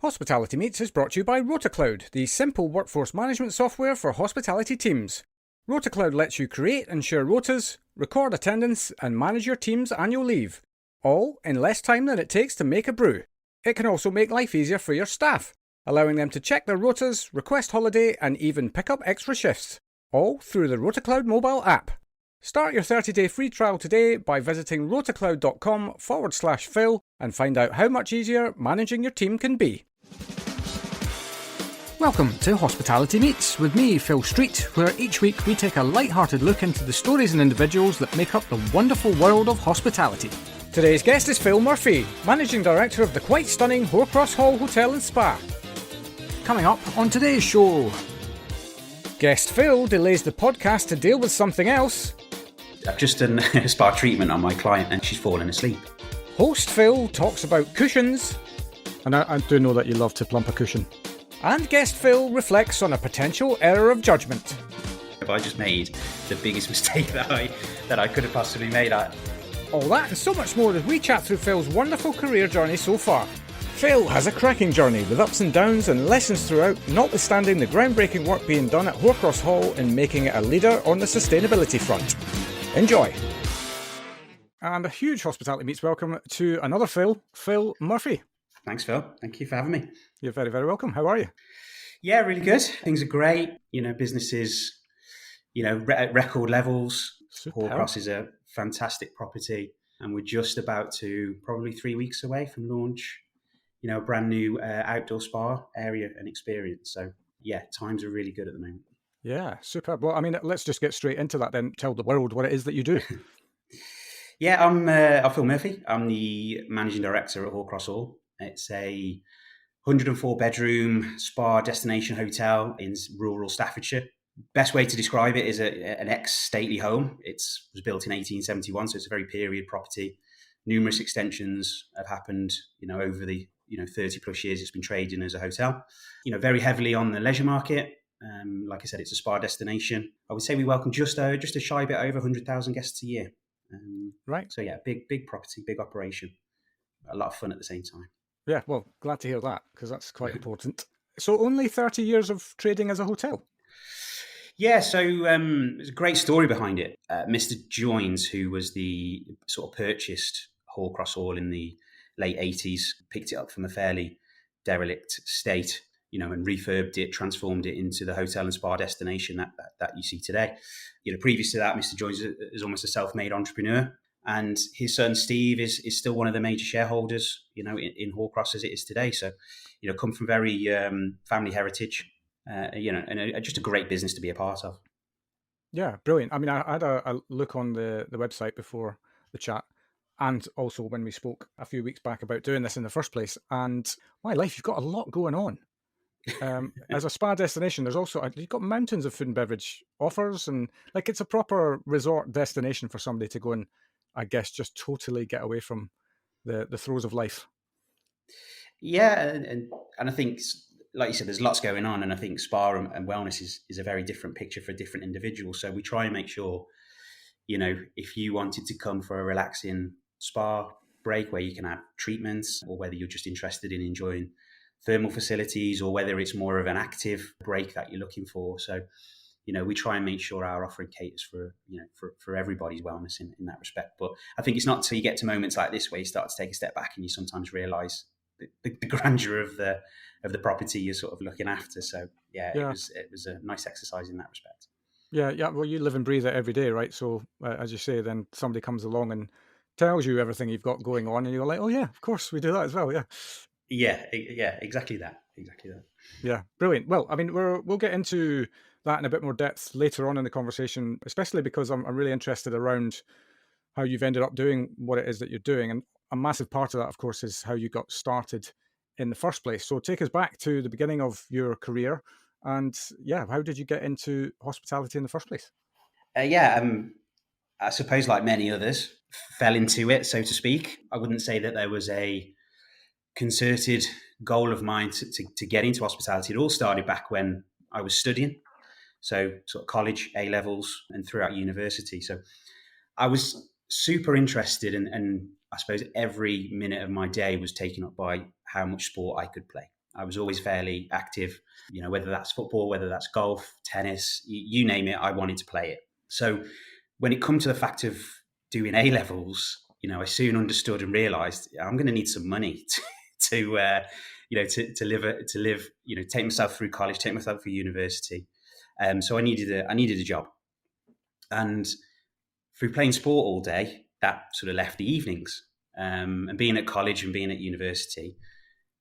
Hospitality Meets is brought to you by RotaCloud, the simple workforce management software for hospitality teams. RotaCloud lets you create and share rotas, record attendance, and manage your team's annual leave, all in less time than it takes to make a brew. It can also make life easier for your staff, allowing them to check their rotas, request holiday, and even pick up extra shifts, all through the RotaCloud mobile app. Start your 30-day free trial today by visiting rotacloud.com/Phil and find out how much easier managing your team can be. Welcome to Hospitality Meets with me, Phil Street, where each week we take a light-hearted look into the stories and individuals that make up the wonderful world of hospitality. Today's guest is Phil Murphy, Managing Director of the quite stunning Hoarcross Hall Hotel and Spa. Coming up on today's show, guest Phil delays the podcast to deal with something else. I've just done a spa treatment on my client and she's fallen asleep. Host Phil talks about cushions. And I do know that you love to plump a cushion. And guest Phil reflects on a potential error of judgment. Have I just made the biggest mistake that I could have possibly made? All that and so much more as we chat through Phil's wonderful career journey so far. Phil has a cracking journey with ups and downs and lessons throughout, notwithstanding the groundbreaking work being done at Hoarcross Hall in making it a leader on the sustainability front. Enjoy. And a huge Hospitality Meets welcome to another Phil Murphy. Thanks, Phil. Thank you for having me. You're very, very welcome. How are you? Yeah, really good. Things are great. Businesses, at record levels. Hoarcross is a fantastic property, and we're just about to, probably 3 weeks away from launch, a brand new outdoor spa area and experience. So, yeah, times are really good at the moment. Yeah, superb. Well, let's just get straight into that then. Tell the world what it is that you do. Yeah, I'm Phil Murphy. I'm the Managing Director at Hoarcross Hall. It's a 104-bedroom spa destination hotel in rural Staffordshire. Best way to describe it is an ex-stately home. It was built in 1871, so it's a very period property. Numerous extensions have happened, over the 30 plus years it's been trading as a hotel. Very heavily on the leisure market. Like I said, it's a spa destination. I would say we welcome just a shy bit over 100,000 guests a year. Right. So yeah, big property, big operation. A lot of fun at the same time. Yeah, well, glad to hear that, because that's quite important. So only 30 years of trading as a hotel? Yeah, so there's a great story behind it. Mr. Joins, who was the sort of purchased Hoarcross Hall in the late 80s, picked it up from a fairly derelict state, and refurbed it, transformed it into the hotel and spa destination that you see today. Previous to that, Mr. Joins is almost a self-made entrepreneur. And his son, Steve, is still one of the major shareholders, in Hoarcross as it is today. So, come from very family heritage, and just a great business to be a part of. Yeah, brilliant. I had a look on the website before the chat, and also when we spoke a few weeks back about doing this in the first place. And my life, you've got a lot going on. As a spa destination, there's also, you've got mountains of food and beverage offers, and it's a proper resort destination for somebody to go and, I guess, just totally get away from the throes of life. Yeah, and I think, like you said, there's lots going on, and I think spa and wellness is a very different picture for different individuals. So we try and make sure, if you wanted to come for a relaxing spa break where you can have treatments, or whether you're just interested in enjoying thermal facilities, or whether it's more of an active break that you're looking for. So, we try and make sure our offering caters for everybody's wellness in that respect. But I think it's not till you get to moments like this where you start to take a step back and you sometimes realise the grandeur of the property you're sort of looking after. So yeah. It was a nice exercise in that respect. Yeah. Well, you live and breathe it every day, right? So as you say, then somebody comes along and tells you everything you've got going on, and you're like, oh yeah, of course we do that as well. Yeah, exactly that. Yeah, brilliant. Well, we'll get into that in a bit more depth later on in the conversation, especially because I'm really interested around how you've ended up doing what it is that you're doing. And a massive part of that, of course, is how you got started in the first place. So take us back to the beginning of your career, and how did you get into hospitality in the first place? I suppose, like many others, fell into it, so to speak. I wouldn't say that there was a concerted goal of mine to get into hospitality. It all started back when I was studying. So sort of college, A-levels, and throughout university. So I was super interested, and I suppose every minute of my day was taken up by how much sport I could play. I was always fairly active, whether that's football, whether that's golf, tennis, you name it, I wanted to play it. So when it come to the fact of doing A levels, I soon understood and realised I'm going to need some money to live, take myself through college, take myself through university. So I needed a job, and through playing sport all day, that sort of left the evenings. And being at college and being at university,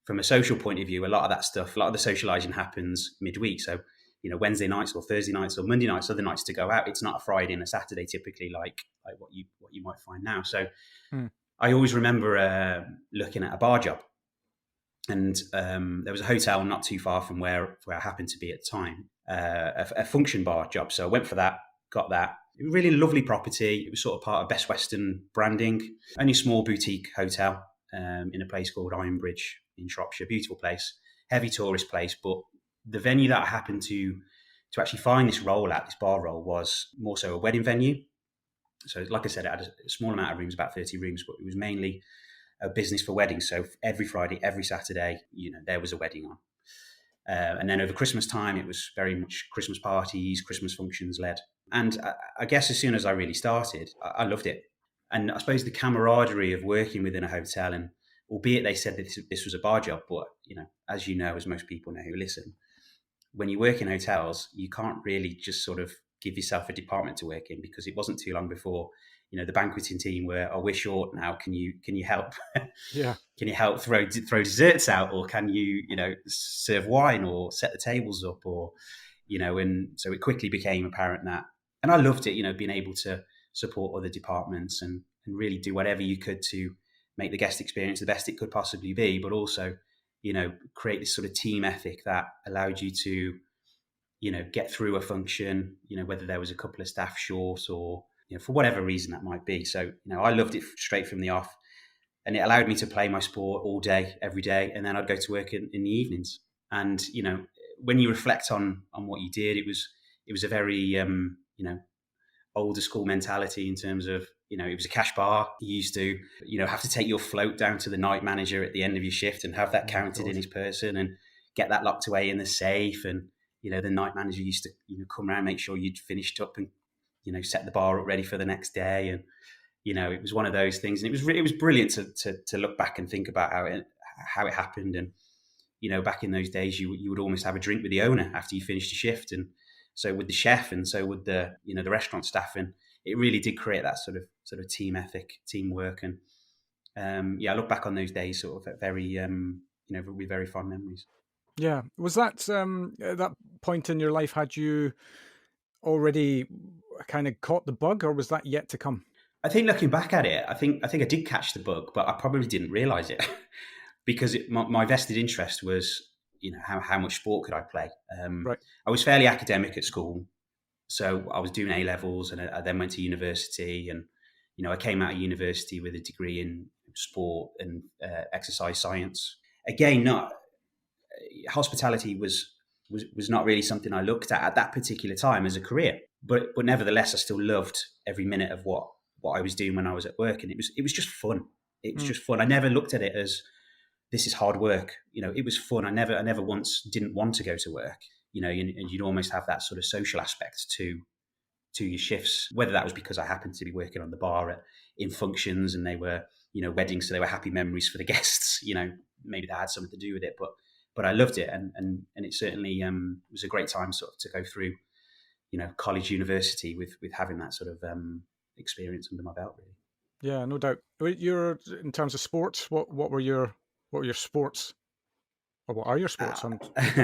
from a social point of view, a lot of that stuff, a lot of the socialising happens midweek. So, Wednesday nights or Thursday nights or Monday nights, other nights to go out. It's not a Friday and a Saturday typically, like what you might find now. So, I always remember looking at a bar job, and there was a hotel not too far from where I happened to be at the time, a function bar job. So I went for that, got that. Really lovely property. It was sort of part of Best Western branding. Only a small boutique hotel in a place called Ironbridge in Shropshire. Beautiful place, heavy tourist place. But the venue that I happened to actually find this role at, this bar role, was more so a wedding venue. So like I said, it had a small amount of rooms, about 30 rooms, but it was mainly a business for weddings. So every Friday, every Saturday, there was a wedding on. And then over Christmas time, it was very much Christmas parties, Christmas functions led. And I guess as soon as I really started, I loved it. And I suppose the camaraderie of working within a hotel, and albeit they said that this was a bar job, but, as as most people know who listen, when you work in hotels, you can't really just sort of give yourself a department to work in, because it wasn't too long before the banqueting team were, oh, we're short now, can you help Yeah. can you help throw desserts out, or can you serve wine or set the tables up, or and so it quickly became apparent that, and I loved it, being able to support other departments and really do whatever you could to make the guest experience the best it could possibly be, but also create this sort of team ethic that allowed you to get through a function, whether there was a couple of staff short, or for whatever reason that might be. So I loved it straight from the off, and it allowed me to play my sport all day, every day, and then I'd go to work in the evenings. And when you reflect on what you did, it was a very older school mentality in terms of it was a cash bar. You used to have to take your float down to the night manager at the end of your shift and have that counted in his person and get that locked away in the safe. And the night manager used to come around, make sure you'd finished up and set the bar up ready for the next day. And it was one of those things, and it was brilliant to look back and think about how it happened. And back in those days, you would almost have a drink with the owner after you finished your shift, and so with the chef, and so with the the restaurant staff, and it really did create that sort of team ethic, teamwork. And I look back on those days sort of very with very fond memories. Yeah. Was that at that point in your life, had you already kind of caught the bug, or was that yet to come? I think looking back at it, I think I did catch the bug, but I probably didn't realize it because my vested interest was, how much sport could I play? Right. I was fairly academic at school, so I was doing A levels, and I then went to university, and I came out of university with a degree in sport and exercise science. Again, not hospitality was not really something I looked at that particular time as a career, but nevertheless, I still loved every minute of what I was doing when I was at work, and it was just fun. It was just fun. I never looked at it as this is hard work. It was fun. I never once didn't want to go to work. And you'd almost have that sort of social aspect to your shifts, whether that was because I happened to be working on the bar in functions, and they were weddings, so they were happy memories for the guests. Maybe that had something to do with it, but I loved it, and it certainly was a great time sort of to go through college, university with having that sort of experience under my belt, really. Yeah, no doubt. You're, in terms of sports, what were your sports, or what are your sports? I'm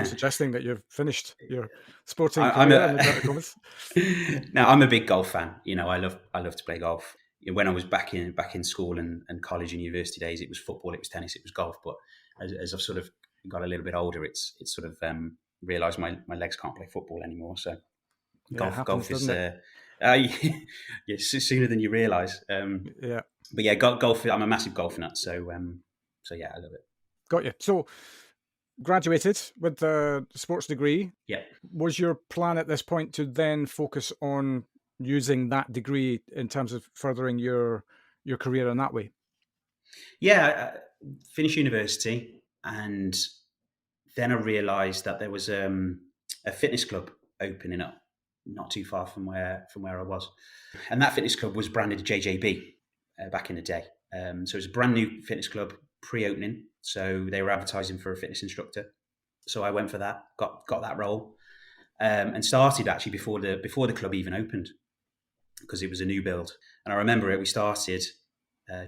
suggesting that you've finished your sporting career in inverted commas. Now, I'm a big golf fan. I love to play golf. When I was back in school and college and university days, it was football, it was tennis, it was golf. But as I've sort of got a little bit older, it's sort of realised my legs can't play football anymore. So golf is sooner than you realise. Yeah. But yeah, golf. I'm a massive golf nut. So yeah, I love it. Got you. So graduated with the sports degree. Yeah. Was your plan at this point to then focus on using that degree in terms of furthering your career in that way? Yeah, I finished university, and then I realised that there was a fitness club opening up not too far from where I was, and that fitness club was branded JJB back in the day. So it was a brand new fitness club pre-opening. So they were advertising for a fitness instructor. So I went for that, got that role, and started actually before the club even opened, because it was a new build. And I remember it. We started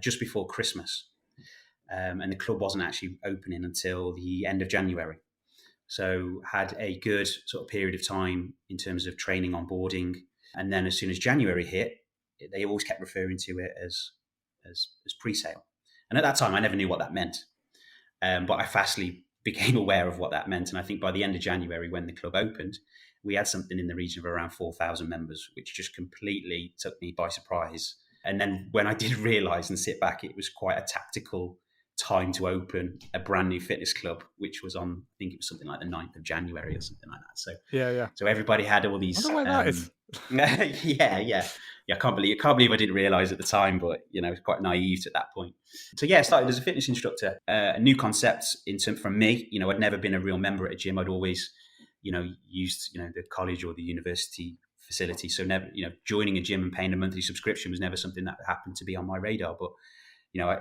just before Christmas, and the club wasn't actually opening until the end of January. So had a good sort of period of time in terms of training, onboarding, and then as soon as January hit, they always kept referring to it as pre-sale. And at that time, I never knew what that meant, but I fastly became aware of what that meant. And I think by the end of January, when the club opened, we had something in the region of around 4,000 members, which just completely took me by surprise. And then when I did realise and sit back, it was quite a tactical time to open a brand new fitness club, which was on, I think it was something like the 9th of January or something like that. So Yeah. so everybody had all these. I wonder why that is. Yeah. I can't believe I didn't realise at the time, but it's quite naive at that point. So yeah, I started as a fitness instructor. A new concept from me. I'd never been a real member at a gym. I'd always, used the college or the university facility. So never, joining a gym and paying a monthly subscription was never something that happened to be on my radar. But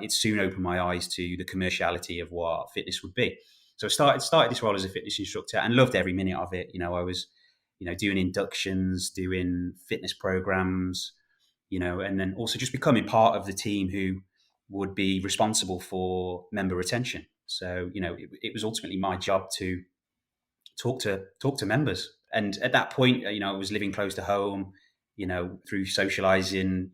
it soon opened my eyes to the commerciality of what fitness would be. So I started this role as a fitness instructor and loved every minute of it. I was, doing inductions, doing fitness programs, and then also just becoming part of the team who would be responsible for member retention. So, it was ultimately my job to talk to members. And at that point, I was living close to home, through socializing,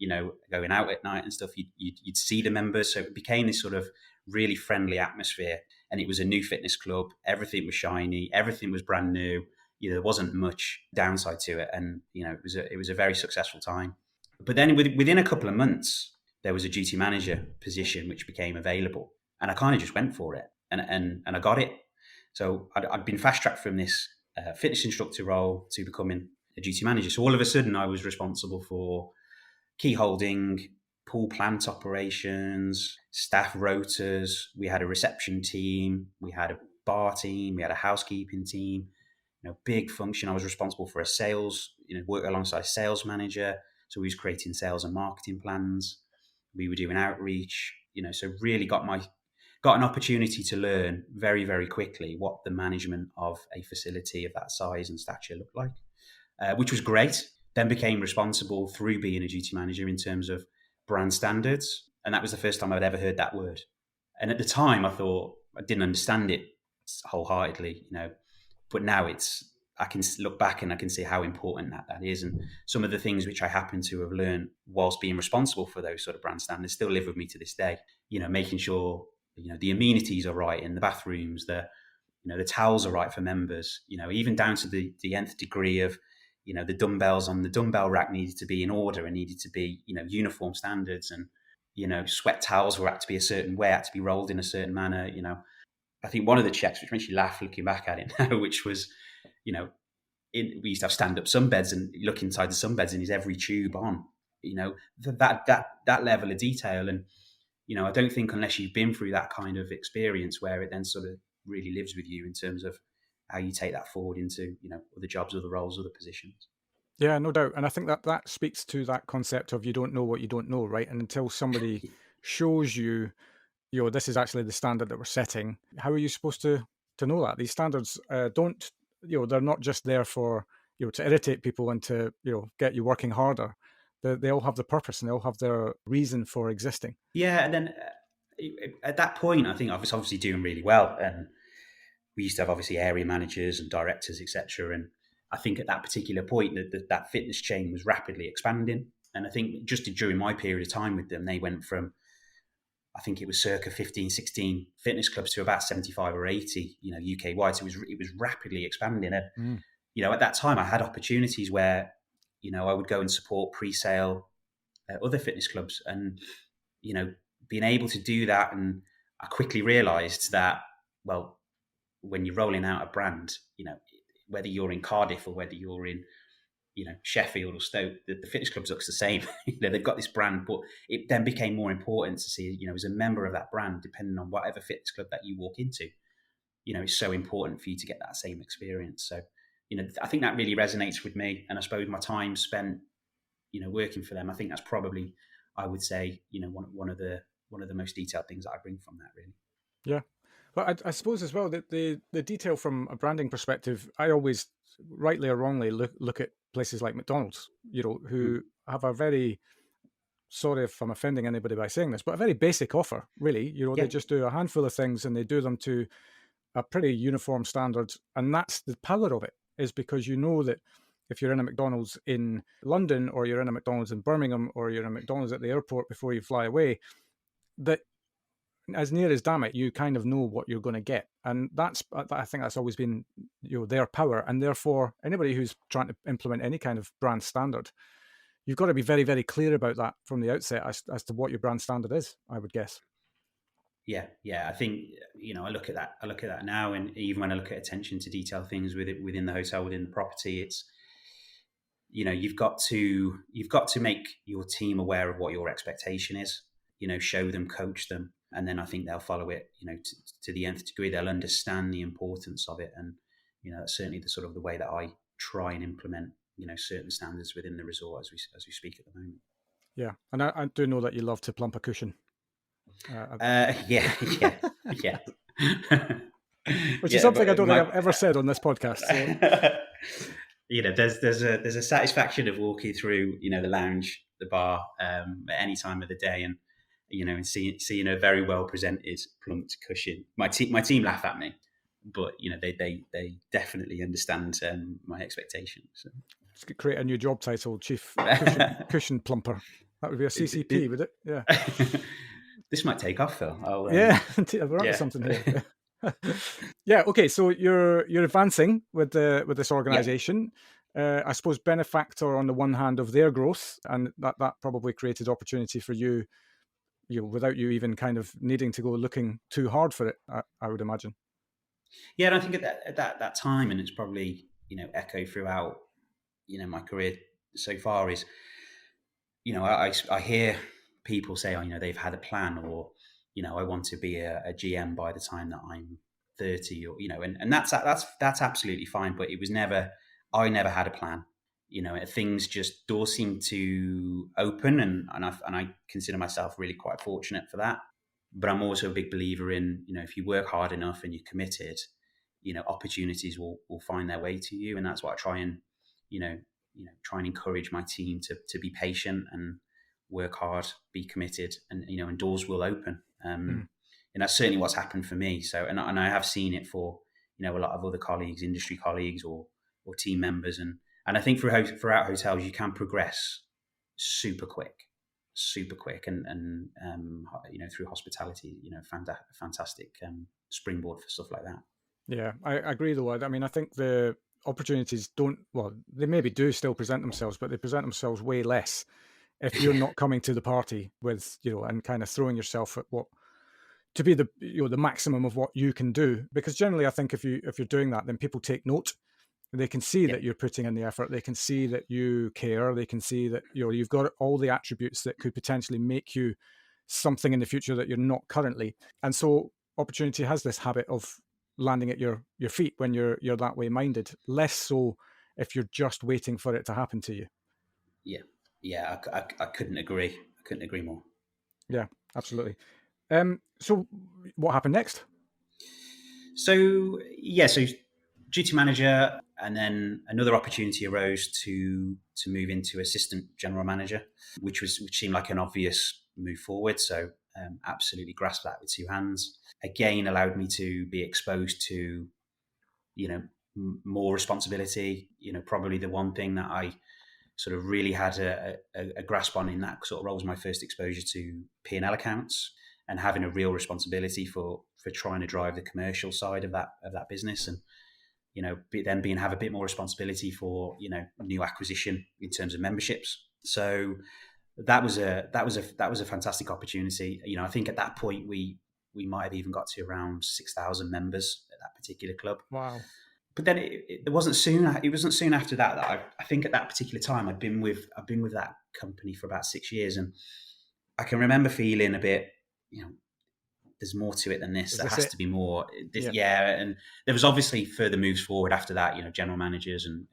going out at night and stuff, you'd see the members. So it became this sort of really friendly atmosphere. And it was a new fitness club. Everything was shiny. Everything was brand new. There wasn't much downside to it. And, it was a very successful time. But then within a couple of months, there was a duty manager position which became available. And I kind of just went for it. And I got it. So I'd been fast-tracked from this fitness instructor role to becoming a duty manager. So all of a sudden, I was responsible for key holding, pool plant operations, staff rotas. We had a reception team. We had a bar team. We had a housekeeping team. Big function. I was responsible for a sales, work alongside a sales manager. So we was creating sales and marketing plans. We were doing outreach. So really got an opportunity to learn very, very quickly what the management of a facility of that size and stature looked like, which was great. Then became responsible through being a duty manager in terms of brand standards. And that was the first time I'd ever heard that word. And at the time, I thought I didn't understand it wholeheartedly, but now I can look back and I can see how important that is. And some of the things which I happen to have learned whilst being responsible for those sort of brand standards still live with me to this day, making sure the amenities are right in the bathrooms, the towels are right for members, even down to the nth degree of, the dumbbells on the dumbbell rack needed to be in order and needed to be, uniform standards, and, sweat towels were had to be a certain way, had to be rolled in a certain manner. I think one of the checks, which makes you laugh looking back at it now, which was, we used to have stand-up sunbeds, and look inside the sunbeds and is every tube on, that level of detail. And, I don't think unless you've been through that kind of experience where it then sort of really lives with you in terms of how you take that forward into, other jobs, other roles, other positions. Yeah, no doubt. And I think that speaks to that concept of you don't know what you don't know, right? And until somebody shows you, this is actually the standard that we're setting, how are you supposed to know that? These standards don't, they're not just there for, to irritate people and to, get you working harder. They all have the purpose and they all have their reason for existing. Yeah, and then at that point, I think I was obviously doing really well. And we used to have obviously area managers and directors, etc. And I think at that particular point that fitness chain was rapidly expanding. And I think just during my period of time with them, they went from, I think it was circa 15, 16 fitness clubs to about 75 or 80, UK wide. So it was rapidly expanding. And, at that time I had opportunities where, I would go and support pre-sale other fitness clubs, and, being able to do that. And I quickly realized that, well, when you're rolling out a brand, whether you're in Cardiff or whether you're in, Sheffield or Stoke, the fitness clubs looks the same. They've got this brand, but it then became more important to see, as a member of that brand, depending on whatever fitness club that you walk into, it's so important for you to get that same experience. So, I think that really resonates with me. And I suppose my time spent, working for them, I think that's probably, I would say, one of the most detailed things that I bring from that, really. Yeah. But I suppose as well that the detail from a branding perspective, I always, rightly or wrongly, look at places like McDonald's, who have a very, sorry if I'm offending anybody by saying this, but a very basic offer, really. Yeah, They just do a handful of things and they do them to a pretty uniform standard. And that's the power of it, is because that if you're in a McDonald's in London, or you're in a McDonald's in Birmingham, or you're in a McDonald's at the airport before you fly away, that as near as damn it, you kind of know what you're going to get. And I think that's always been their power. And therefore, anybody who's trying to implement any kind of brand standard, you've got to be very, very clear about that from the outset as to what your brand standard is, I would guess. Yeah. I think, I look at that now, and even when I look at attention to detail things within the hotel, within the property, it's, you've got to make your team aware of what your expectation is, show them, coach them, and then I think they'll follow it, to the nth degree. They'll understand the importance of it. And, that's certainly the sort of the way that I try and implement, certain standards within the resort as we speak at the moment. Yeah. And I do know that you love to plump a cushion. Yeah. Which is something I don't think I've ever said on this podcast. So. There's a satisfaction of walking through, the lounge, the bar, at any time of the day, and and seeing a very well presented plumped cushion. My team laugh at me, but they definitely understand my expectations. So. Just create a new job title: Chief Cushion Plumper. That would be a CCP, would it? Yeah. This might take off, Phil. We're onto something here. Yeah. Okay. So you're advancing with this organization. Yeah. I suppose benefactor on the one hand of their growth, and that probably created opportunity for you, without you even kind of needing to go looking too hard for it. I would imagine. Yeah, and I think at that time, and it's probably echo throughout my career so far, is I hear people say, they've had a plan, or I want to be a GM by the time that I'm 30, or and that's absolutely fine. But I never had a plan. Things just, doors seem to open, and I consider myself really quite fortunate for that. But I'm also a big believer in, if you work hard enough and you're committed, opportunities will find their way to you. And that's what I try and encourage my team to be patient and work hard, be committed, and and doors will open. And that's certainly what's happened for me. So, and I have seen it for a lot of other colleagues, industry colleagues, or team members, and I think throughout hotels you can progress super quick, and through hospitality, fantastic springboard for stuff like that. Yeah, I agree though. I mean, I think the opportunities they maybe do still present themselves, but they present themselves way less if you're not coming to the party with, and kind of throwing yourself at what to be the the maximum of what you can do. Because generally, I think if you're doing that, then people take note. They can see that you're putting in the effort. They can see that you care. They can see that you've got all the attributes that could potentially make you something in the future that you're not currently. And so opportunity has this habit of landing at your feet when you're that way minded. Less so if you're just waiting for it to happen to you. Yeah, I couldn't agree. I couldn't agree more. Yeah, absolutely. So what happened next? So duty manager, and then another opportunity arose to move into assistant general manager, which seemed like an obvious move forward. So absolutely grasped that with two hands. Again, allowed me to be exposed to more responsibility. Probably the one thing that I sort of really had a grasp on in that sort of role was my first exposure to P&L accounts, and having a real responsibility for trying to drive the commercial side of that business, and then have a bit more responsibility for new acquisition in terms of memberships. So that was a fantastic opportunity. I think at that point we might have even got to around 6,000 members at that particular club. Wow. But then it wasn't soon after that I think at that particular time I've been with that company for about 6 years, and I can remember feeling a bit, there's more to it than this. Is There this has it? to be more. Yeah. Yeah, and there was obviously further moves forward after that. General managers and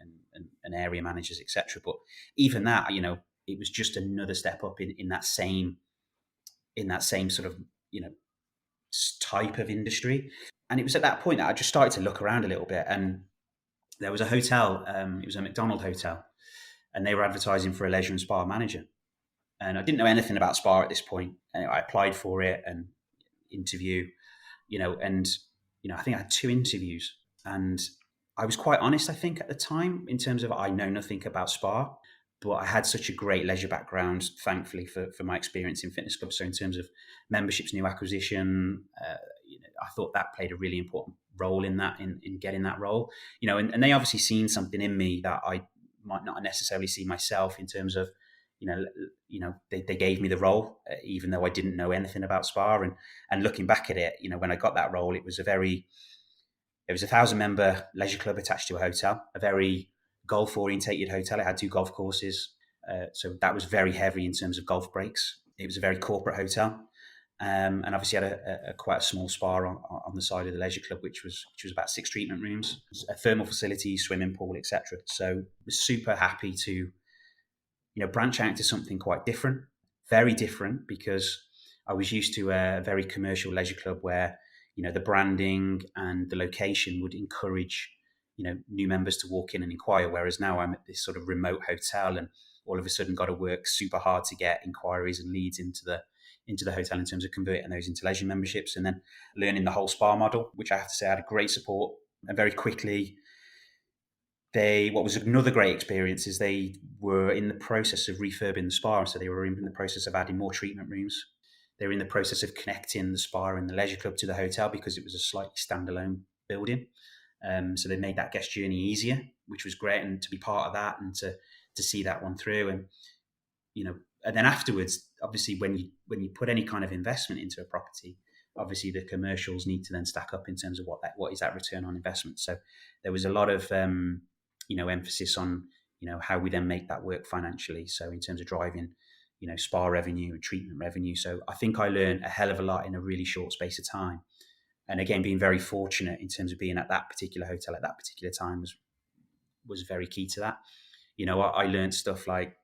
area managers, etc. But even that, it was just another step up in that same sort of type of industry. And it was at that point that I just started to look around a little bit, and there was a hotel. It was a McDonald hotel, and they were advertising for a leisure and spa manager. And I didn't know anything about spa at this point. And I applied for it and interview, and I think I had 2 interviews, and I was quite honest, I think, at the time in terms of I know nothing about spa, but I had such a great leisure background, thankfully, for my experience in fitness clubs. So in terms of memberships, new acquisition, I thought that played a really important role in that, in getting that role. And they obviously seen something in me that I might not necessarily see myself in terms of, they gave me the role, even though I didn't know anything about spa. And looking back at it, when I got that role, it was a 1,000-member leisure club attached to a hotel, a very golf orientated hotel. It had 2 golf courses. So that was very heavy in terms of golf breaks. It was a very corporate hotel. And obviously had a quite a small spa on the side of the leisure club, which was about 6 treatment rooms, a thermal facility, swimming pool, etc. So I was super happy to, branch out into something quite different, very different, because I was used to a very commercial leisure club where, the branding and the location would encourage, new members to walk in and inquire. Whereas now I'm at this sort of remote hotel, and all of a sudden got to work super hard to get inquiries and leads into the hotel in terms of converting those into leisure memberships, and then learning the whole spa model, which I have to say I had a great support. And very quickly, what was another great experience is they were in the process of refurbing the spa. So they were in the process of adding more treatment rooms. They were in the process of connecting the spa and the leisure club to the hotel because it was a slightly standalone building. So they made that guest journey easier, which was great. And to be part of that and to see that one through. And, and then afterwards, obviously, when you put any kind of investment into a property, obviously the commercials need to then stack up in terms of what is that return on investment. So there was a lot of emphasis on how we then make that work financially. So in terms of driving spa revenue and treatment revenue. So I think I learned a hell of a lot in a really short space of time. And again, being very fortunate in terms of being at that particular hotel at that particular time was very key to that. I learned stuff like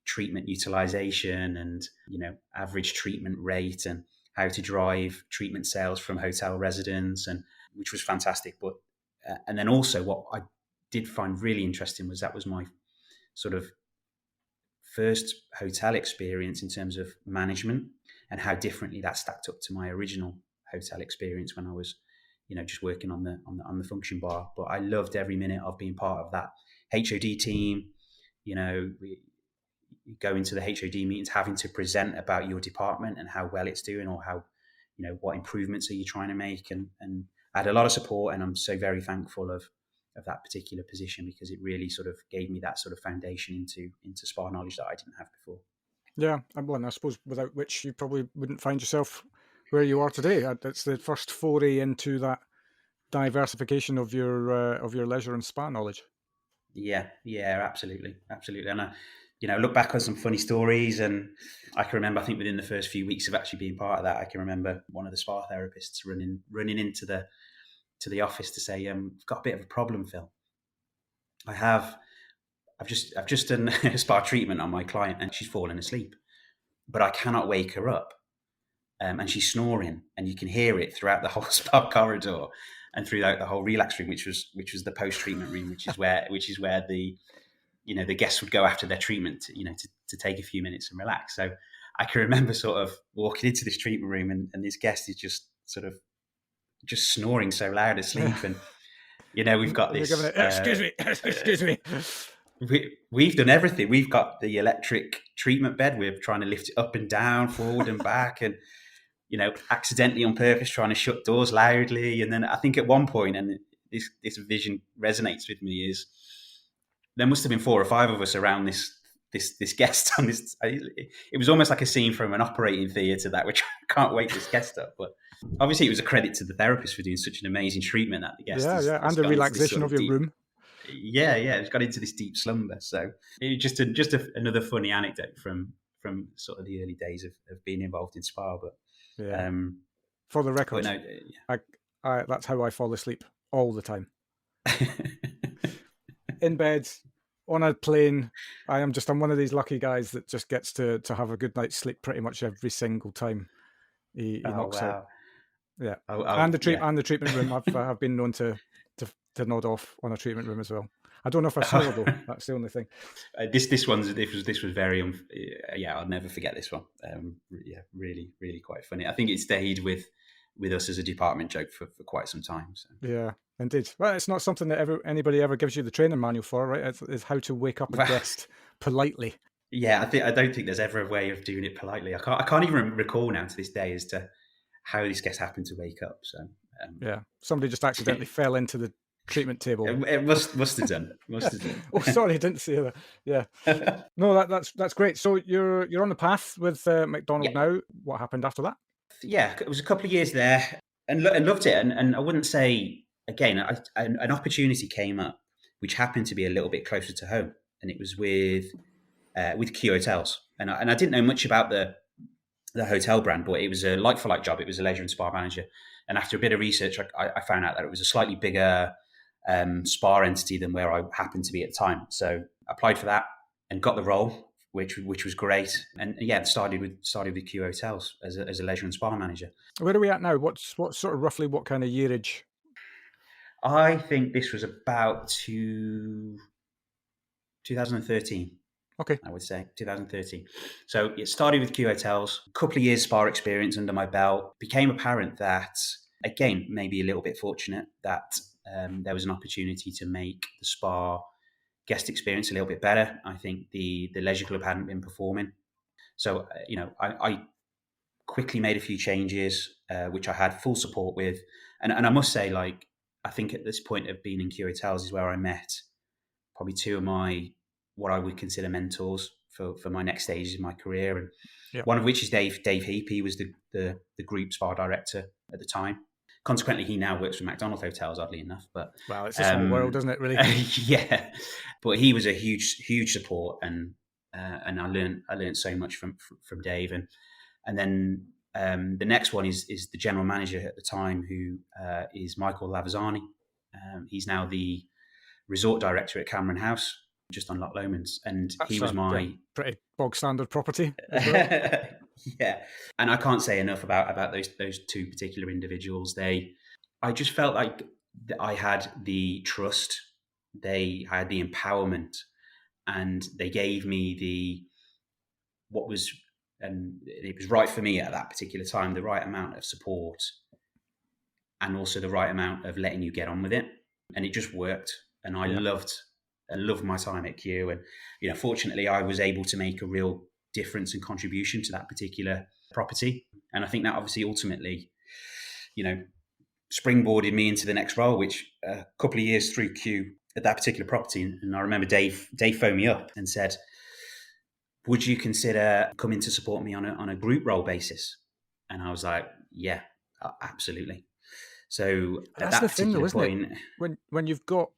treatment utilization and average treatment rate and how to drive treatment sales from hotel residents, and which was fantastic. But and then also what I did find really interesting was that was my sort of first hotel experience in terms of management, and how differently that stacked up to my original hotel experience when I was just working on the function bar. But I loved every minute of being part of that HOD team. You go into the HOD meetings having to present about your department and how well it's doing, or how what improvements are you trying to make, and I had a lot of support, and I'm so very thankful of that particular position, because it really sort of gave me that sort of foundation into spa knowledge that I didn't have before. Yeah, and I suppose without which you probably wouldn't find yourself where you are today. It's the first foray into that diversification of your leisure and spa knowledge. Yeah, absolutely. And I look back on some funny stories, and I can remember, I think within the first few weeks of actually being part of that, I can remember one of the spa therapists running into the office to say, "I've got a bit of a problem, Phil. I've just done a spa treatment on my client, and she's fallen asleep, but I cannot wake her up, and she's snoring, and you can hear it throughout the whole spa corridor and throughout the whole relax room, which was the post treatment room, which is where the the guests would go after their treatment, to take a few minutes and relax." So I can remember sort of walking into this treatment room, and this guest is just sort of just snoring so loud asleep, and we've got this. Excuse me, excuse me. We've done everything. We've got the electric treatment bed. We're trying to lift it up and down, forward and back, and accidentally on purpose trying to shut doors loudly. And then I think at one point, and this vision resonates with me, is there must have been 4 or 5 of us around this guest on this. It was almost like a scene from an operating theatre that which I can't wake this guest up. But obviously, it was a credit to the therapist for doing such an amazing treatment that the guest. And the relaxation of your room. Yeah, it's got into this deep slumber. So it was just another funny anecdote from sort of the early days of being involved in spa. But for the But record, no, that's how I fall asleep all the time. yeah. In bed, on a plane. I'm one of these lucky guys that just gets to have a good night's sleep pretty much every single time he Oh knocks out. wow. Yeah, Oh yeah. and the treatment room. I've been known to nod off on a treatment room as well. I don't know if I snore though. That's the only thing. This was very yeah, I'll never forget this one. Yeah, really really quite funny. I think it stayed with us as a department joke for quite some time. So. Yeah, indeed. Well, it's not something that anybody ever gives you the training manual for, right? It's how to wake up a guest politely. Yeah, I don't think there's ever a way of doing it politely. I can't even recall now to this day as to how this guest happened to wake up. So yeah, somebody just accidentally fell into the treatment table. It must have done. Oh, sorry, I didn't see that. Yeah, no, that's great. So you're on the path with McDonald Yeah. now. What happened after that? Yeah, it was a couple of years there, and loved it. And I wouldn't say again. An opportunity came up, which happened to be a little bit closer to home, and it was with Q Hotels. And I didn't know much about the hotel brand, but it was a like for like job. It was a leisure and spa manager. And after a bit of research, I found out that it was a slightly bigger spa entity than where I happened to be at the time. So I applied for that and got the role, which was great. And yeah, started with Q Hotels as a leisure and spa manager. Where are we at now? What's sort of roughly what kind of yearage? I think this was about 2013. Okay. I would say 2013. So it started with Q Hotels, a couple of years spa experience under my belt. Became apparent that, again, maybe a little bit fortunate that there was an opportunity to make the spa guest experience a little bit better. I think the leisure club hadn't been performing. So, I quickly made a few changes, which I had full support with. And I must say, like, I think at this point of being in Q Hotels is where I met probably two of my what I would consider mentors for my next stages in my career, and one of which is Dave Heap. He was the group spa director at the time. Consequently, he now works for McDonald Hotels, oddly enough. But wow, it's a small world, isn't it? Really? Yeah, but he was a huge support, and I learned so much from Dave, and then the next one is the general manager at the time, who is Michael Lavazzani. He's now the resort director at Cameron House, just on Loch Lomond's, and he was my pretty bog standard property as well. Yeah, and I can't say enough about those two particular individuals. I just felt like I had the trust, they had the empowerment, and they gave me what was, and it was right for me at that particular time, the right amount of support, and also the right amount of letting you get on with it, and it just worked. And I loved my time at Q, and fortunately, I was able to make a real difference and contribution to that particular property. And I think that obviously ultimately, springboarded me into the next role, which a couple of years through Q at that particular property. And I remember Dave phoned me up and said, "Would you consider coming to support me on a group role basis?" And I was like, "Yeah, absolutely." So that's the thing, though, isn't it? When you've got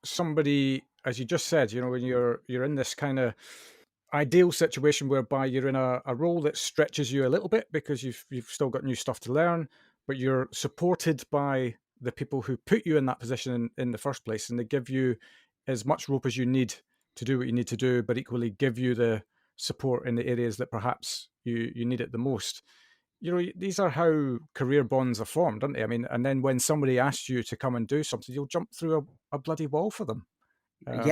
somebody, as you just said, when you're in this kind of ideal situation whereby you're in a role that stretches you a little bit because you've still got new stuff to learn, but you're supported by the people who put you in that position in the first place, and they give you as much rope as you need to do what you need to do, but equally give you the support in the areas that perhaps you need it the most. These are how career bonds are formed, aren't they? I mean, and then when somebody asks you to come and do something, you'll jump through a bloody wall for them. And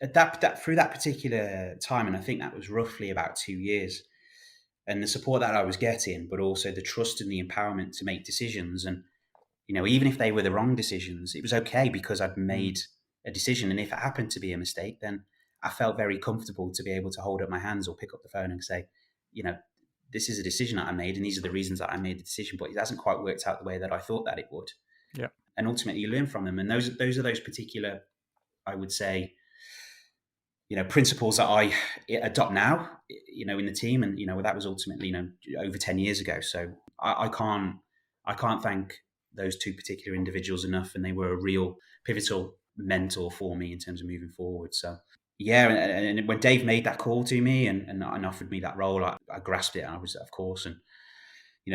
that through that particular time, and I think that was roughly about 2 years, and the support that I was getting, but also the trust and the empowerment to make decisions, and even if they were the wrong decisions, it was okay because I'd made a decision, and if it happened to be a mistake, then I felt very comfortable to be able to hold up my hands or pick up the phone and say, this is a decision that I made, and these are the reasons that I made the decision, but it hasn't quite worked out the way that I thought that it would. Yeah. And ultimately you learn from them. And those are those particular, I would say, principles that I adopt now, in the team. And, that was ultimately, over 10 years ago. So I can't thank those two particular individuals enough. And they were a real pivotal mentor for me in terms of moving forward. So yeah. And when Dave made that call to me and offered me that role, I grasped it. I was, of course. And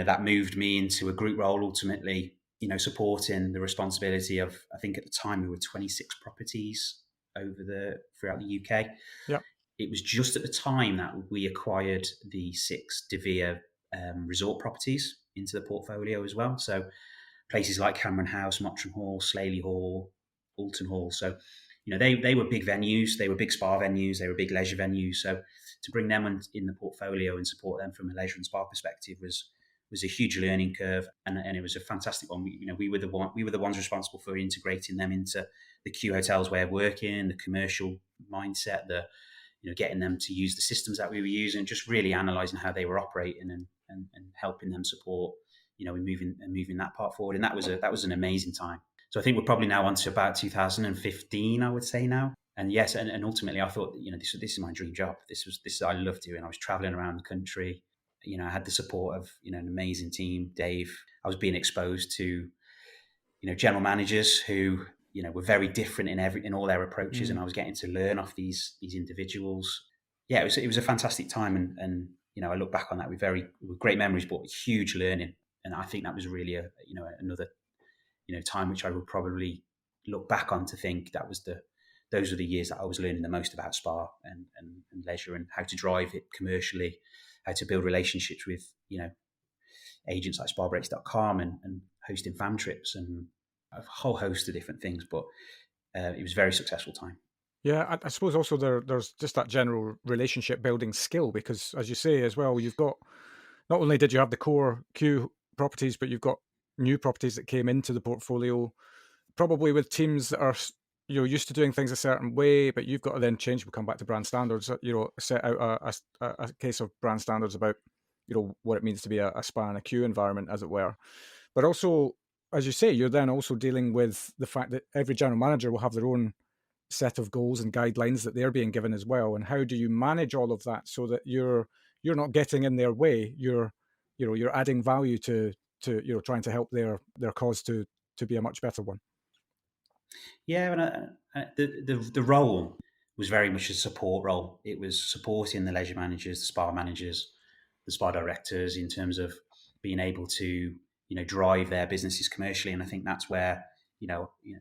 that moved me into a group role ultimately, supporting the responsibility of, I think at the time we were 26 properties throughout the UK. Yeah. It was just at the time that we acquired the 6 De Vere resort properties into the portfolio as well. So places like Cameron House, Mottram Hall, Slaley Hall, Alton Hall. So, they were big venues. They were big spa venues. They were big leisure venues. So to bring them in the portfolio and support them from a leisure and spa perspective was a huge learning curve, and it was a fantastic one. We were the ones responsible for integrating them into the Q Hotel's way of working, the commercial mindset, the getting them to use the systems that we were using, just really analysing how they were operating and helping them support, moving that part forward. And that was an amazing time. So I think we're probably now on to about 2015, I would say now. And yes, and ultimately I thought, this is my dream job. This I love doing. I was traveling around the country. I had the support of, an amazing team, Dave. I was being exposed to, general managers who, were very different in all their approaches, and I was getting to learn off these individuals. Yeah, it was a fantastic time, and I look back on that with great memories, but huge learning. And I think that was really another time which I would probably look back on to think those were the years that I was learning the most about spa and leisure, and how to drive it commercially, how to build relationships with agents like spabreaks.com and hosting fam trips and a whole host of different things. But it was a very successful time. Yeah, I suppose also there's just that general relationship building skill, because as you say as well, you've got, not only did you have the core Q properties, but you've got new properties that came into the portfolio, probably with teams that are used to doing things a certain way, but you've got to then change. We'll come back to brand standards. Set out a case of brand standards about what it means to be a spa and a Q environment, as it were. But also, as you say, you're then also dealing with the fact that every general manager will have their own set of goals and guidelines that they're being given as well. And how do you manage all of that so that you're not getting in their way? You're adding value to trying to help their cause to be a much better one. Yeah, and the role was very much a support role. It was supporting the leisure managers, the spa managers, the spa directors in terms of being able to drive their businesses commercially. And I think that's where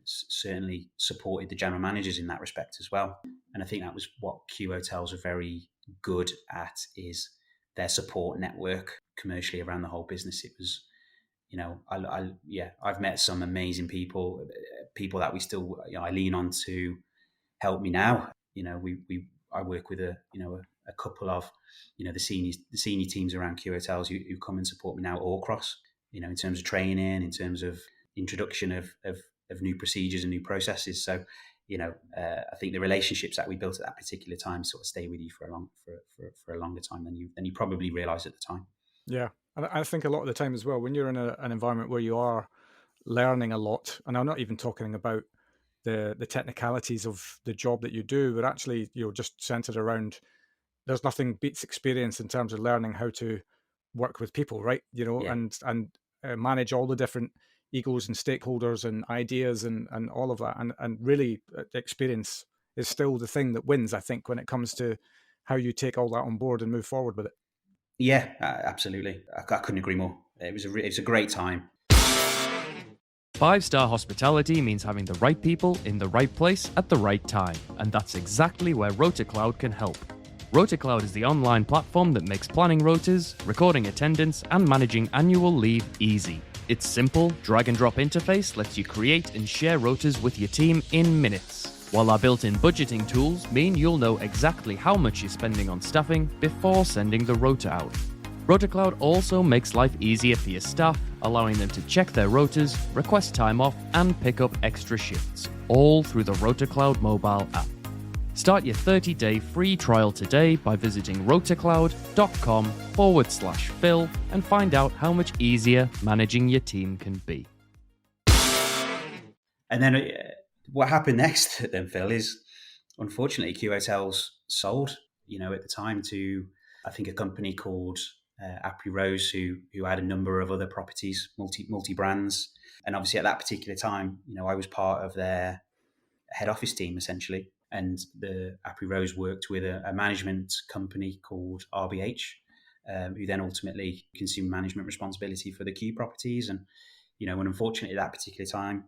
certainly supported the general managers in that respect as well. And I think that was what Q Hotels are very good at, is their support network commercially around the whole business. It was, I've met some amazing people that we still, I lean on to help me now. I work with a couple of, the senior teams around Q Hotels who come and support me now all across, in terms of training, in terms of introduction of new procedures and new processes. So, I think the relationships that we built at that particular time sort of stay with you for a longer time than you probably realize at the time. Yeah. And I think a lot of the time as well, when you're in an environment where you are learning a lot, and I'm not even talking about the technicalities of the job that you do, but actually just centered around, there's nothing beats experience in terms of learning how to work with people, right? Yeah. And manage all the different egos and stakeholders and ideas and all of that. And really, experience is still the thing that wins, I think, when it comes to how you take all that on board and move forward with it. Yeah, absolutely. I couldn't agree more. It was a great time. 5-star hospitality means having the right people in the right place at the right time, and that's exactly where RotaCloud can help. RotaCloud is the online platform that makes planning rotas, recording attendance, and managing annual leave easy. Its simple, drag-and-drop interface lets you create and share rotas with your team in minutes, while our built-in budgeting tools mean you'll know exactly how much you're spending on staffing before sending the rota out. RotaCloud also makes life easier for your staff, allowing them to check their rotas, request time off, and pick up extra shifts, all through the RotaCloud mobile app. Start your 30-day free trial today by visiting rotacloud.com/Phil and find out how much easier managing your team can be. And then what happened next then, Phil, is unfortunately Q Hotels sold, at the time to, I think, a company called Apri Rose, who had a number of other properties, multi brands. And obviously at that particular time, I was part of their head office team essentially. And the Apri Rose worked with a management company called RBH, who then ultimately consumed management responsibility for the Q properties. And and unfortunately at that particular time,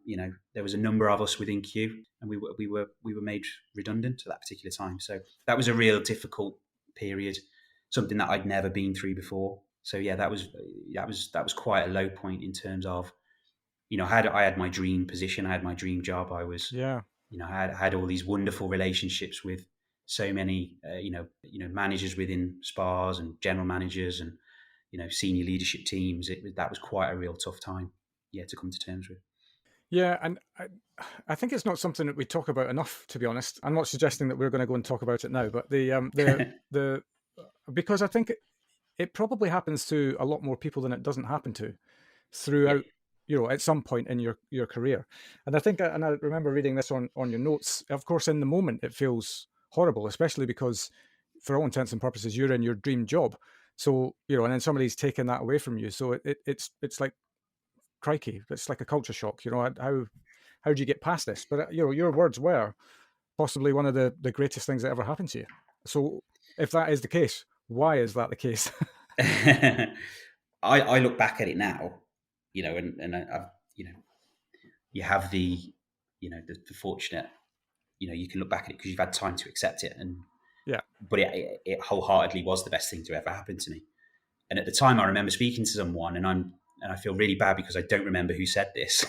there was a number of us within Q, and we were made redundant at that particular time. So that was a real difficult period, something that I'd never been through before. So yeah, that was quite a low point in terms of, I had my dream position, I had my dream job. I was, I had all these wonderful relationships with so many, managers within spas and general managers and, senior leadership teams. That was quite a real tough time, to come to terms with. Yeah, and I think it's not something that we talk about enough, to be honest. I'm not suggesting that we're going to go and talk about it now, but the because I think it probably happens to a lot more people than it doesn't happen to throughout, at some point in your career. And I think, and I remember reading this on your notes. Of course, in the moment, it feels horrible, especially because, for all intents and purposes, you're in your dream job. So and then somebody's taken that away from you. So it's like, crikey, it's like a culture shock. How do you get past this? But your words were possibly one of the greatest things that ever happened to you. So if that is the case, why is that the case? I look back at it now, and I've, you have the fortunate, you can look back at it because you've had time to accept it, and but it wholeheartedly was the best thing to ever happen to me. And at the time, I remember speaking to someone, and I feel really bad because I don't remember who said this,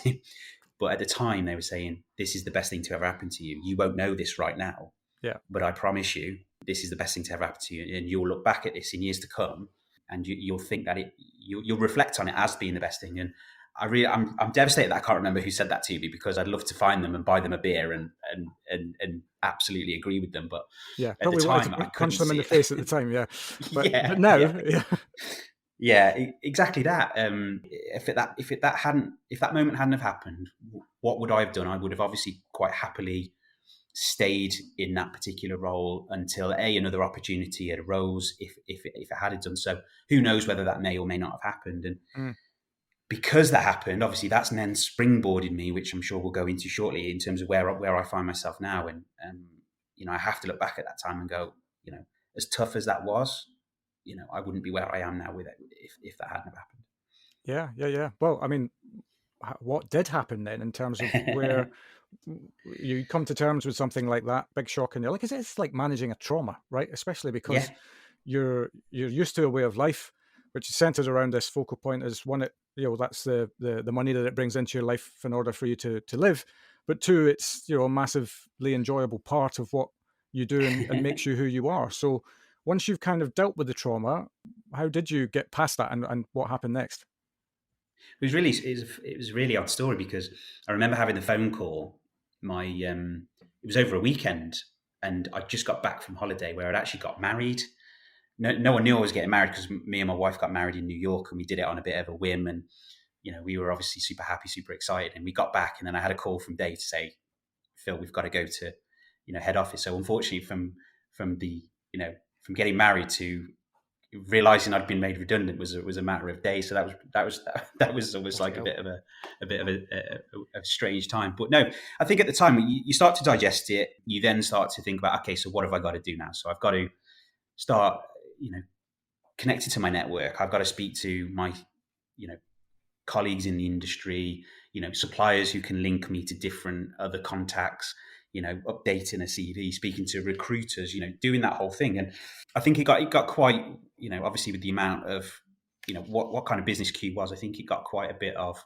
but at the time they were saying, this is the best thing to ever happen to you. You won't know this right now, but I promise you, this is the best thing to ever happen to you. And you'll look back at this in years to come, and you'll think that you'll reflect on it as being the best thing. And I'm devastated that I can't remember who said that to me, because I'd love to find them and buy them a beer and absolutely agree with them. But at the time, I punch them in the face at the time, but now, yeah, exactly that. If that moment hadn't have happened, what would I have done? I would have obviously quite happily stayed in that particular role until another opportunity had arose. If it had done so, who knows whether that may or may not have happened. And because that happened, obviously that's then springboarded me, which I'm sure we'll go into shortly, in terms of where I find myself now. And I have to look back at that time and go, as tough as that was, I wouldn't be where I am now with it if that hadn't happened. Yeah. Well, I mean, what did happen then in terms of where you come to terms with something like that, big shock, and you're like, it's like managing a trauma, right? Especially because you're used to a way of life which is centered around this focal point as one, that's the money that it brings into your life in order for you to live. But two, it's, a massively enjoyable part of what you do and makes you who you are. So once you've kind of dealt with the trauma, how did you get past that, and what happened next? It was a really odd story, because I remember having the phone call. It was over a weekend, and I just got back from holiday where I'd actually got married. No one knew I was getting married, because me and my wife got married in New York, and we did it on a bit of a whim. And we were obviously super happy, super excited. And we got back, and then I had a call from Dave to say, Phil, we've got to go to head office. So unfortunately, from getting married to realizing I'd been made redundant was a matter of days. So that was almost like a bit of a strange time. But no, I think at the time you start to digest it, you then start to think about, okay, so what have I got to do now? So I've got to start, connected to my network. I've got to speak to my, colleagues in the industry, suppliers who can link me to different other contacts, updating a CV, speaking to recruiters, doing that whole thing. And I think it got quite, obviously with the amount of, what kind of business Q was, I think it got quite a bit of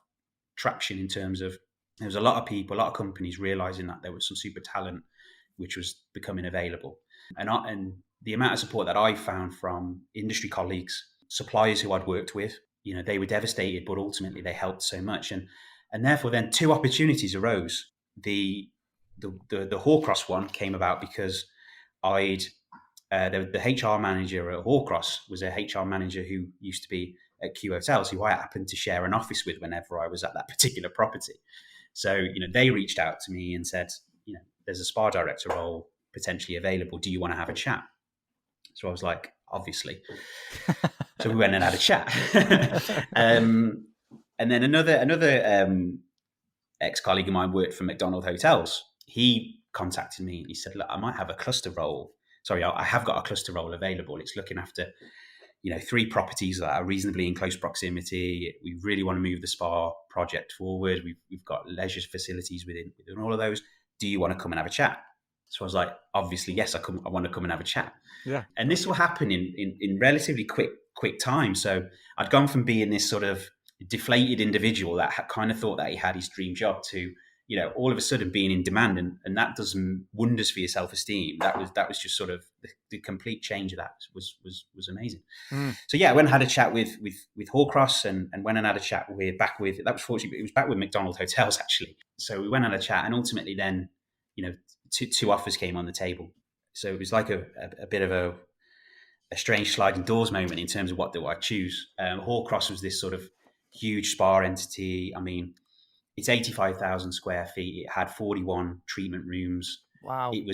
traction in terms of, there was a lot of people, a lot of companies realizing that there was some super talent which was becoming available. And the amount of support that I found from industry colleagues, suppliers who I'd worked with, they were devastated, but ultimately they helped so much. And therefore then two opportunities arose. The Horcross one came about because the HR manager at Horcross was a HR manager who used to be at Q Hotels, who I happened to share an office with whenever I was at that particular property. So, they reached out to me and said, there's a spa director role potentially available. Do you want to have a chat? So I was like, obviously. So we went and had a chat. And then another ex-colleague of mine worked for McDonald Hotels. He contacted me and he said, look, I might have a cluster role. Sorry, I have got a cluster role available. It's looking after, 3 properties that are reasonably in close proximity. We really want to move the spa project forward. We've got leisure facilities within all of those. Do you want to come and have a chat? So I was like, obviously, yes, I want to come and have a chat. Yeah. And this will happen in relatively quick time. So I'd gone from being this sort of deflated individual that kind of thought that he had his dream job to, all of a sudden being in demand, and that does wonders for your self-esteem. That was just sort of the complete change of that was amazing. So yeah, I went and had a chat with Horcross, and went and had a chat back with that was fortunately it was back with McDonald Hotels actually. So we went and had a chat, and ultimately then two offers came on the table. So it was like a bit of a strange sliding doors moment in terms of what do I choose. Horcross was this sort of huge spa entity. I mean, it's 85,000 square feet. It had 41 treatment rooms. Wow. It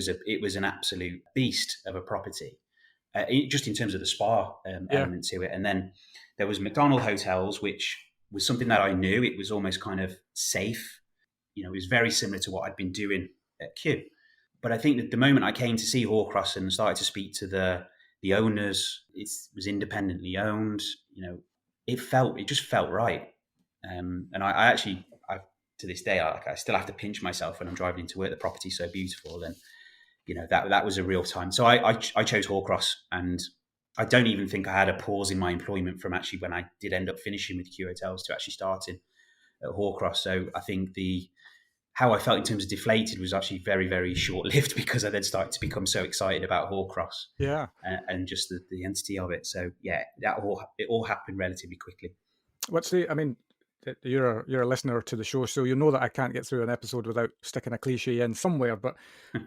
was an absolute beast of a property, just in terms of the spa element to it. And then there was McDonald Hotels, which was something that I knew. It was almost kind of safe. It was very similar to what I'd been doing at Q. But I think that the moment I came to see Horcross and started to speak to the owners, it was independently owned. It just felt right. And I actually, to this day, I still have to pinch myself when I'm driving into work. The property's so beautiful, and that was a real time. So I chose Horcross, and I don't even think I had a pause in my employment from actually when I did end up finishing with Q Hotels to actually starting at Horcross. So I think how I felt in terms of deflated was actually very, very short-lived, because I then started to become so excited about Horcross, and just the entity of it. So yeah, it all happened relatively quickly. You're a listener to the show, so you know that I can't get through an episode without sticking a cliche in somewhere. But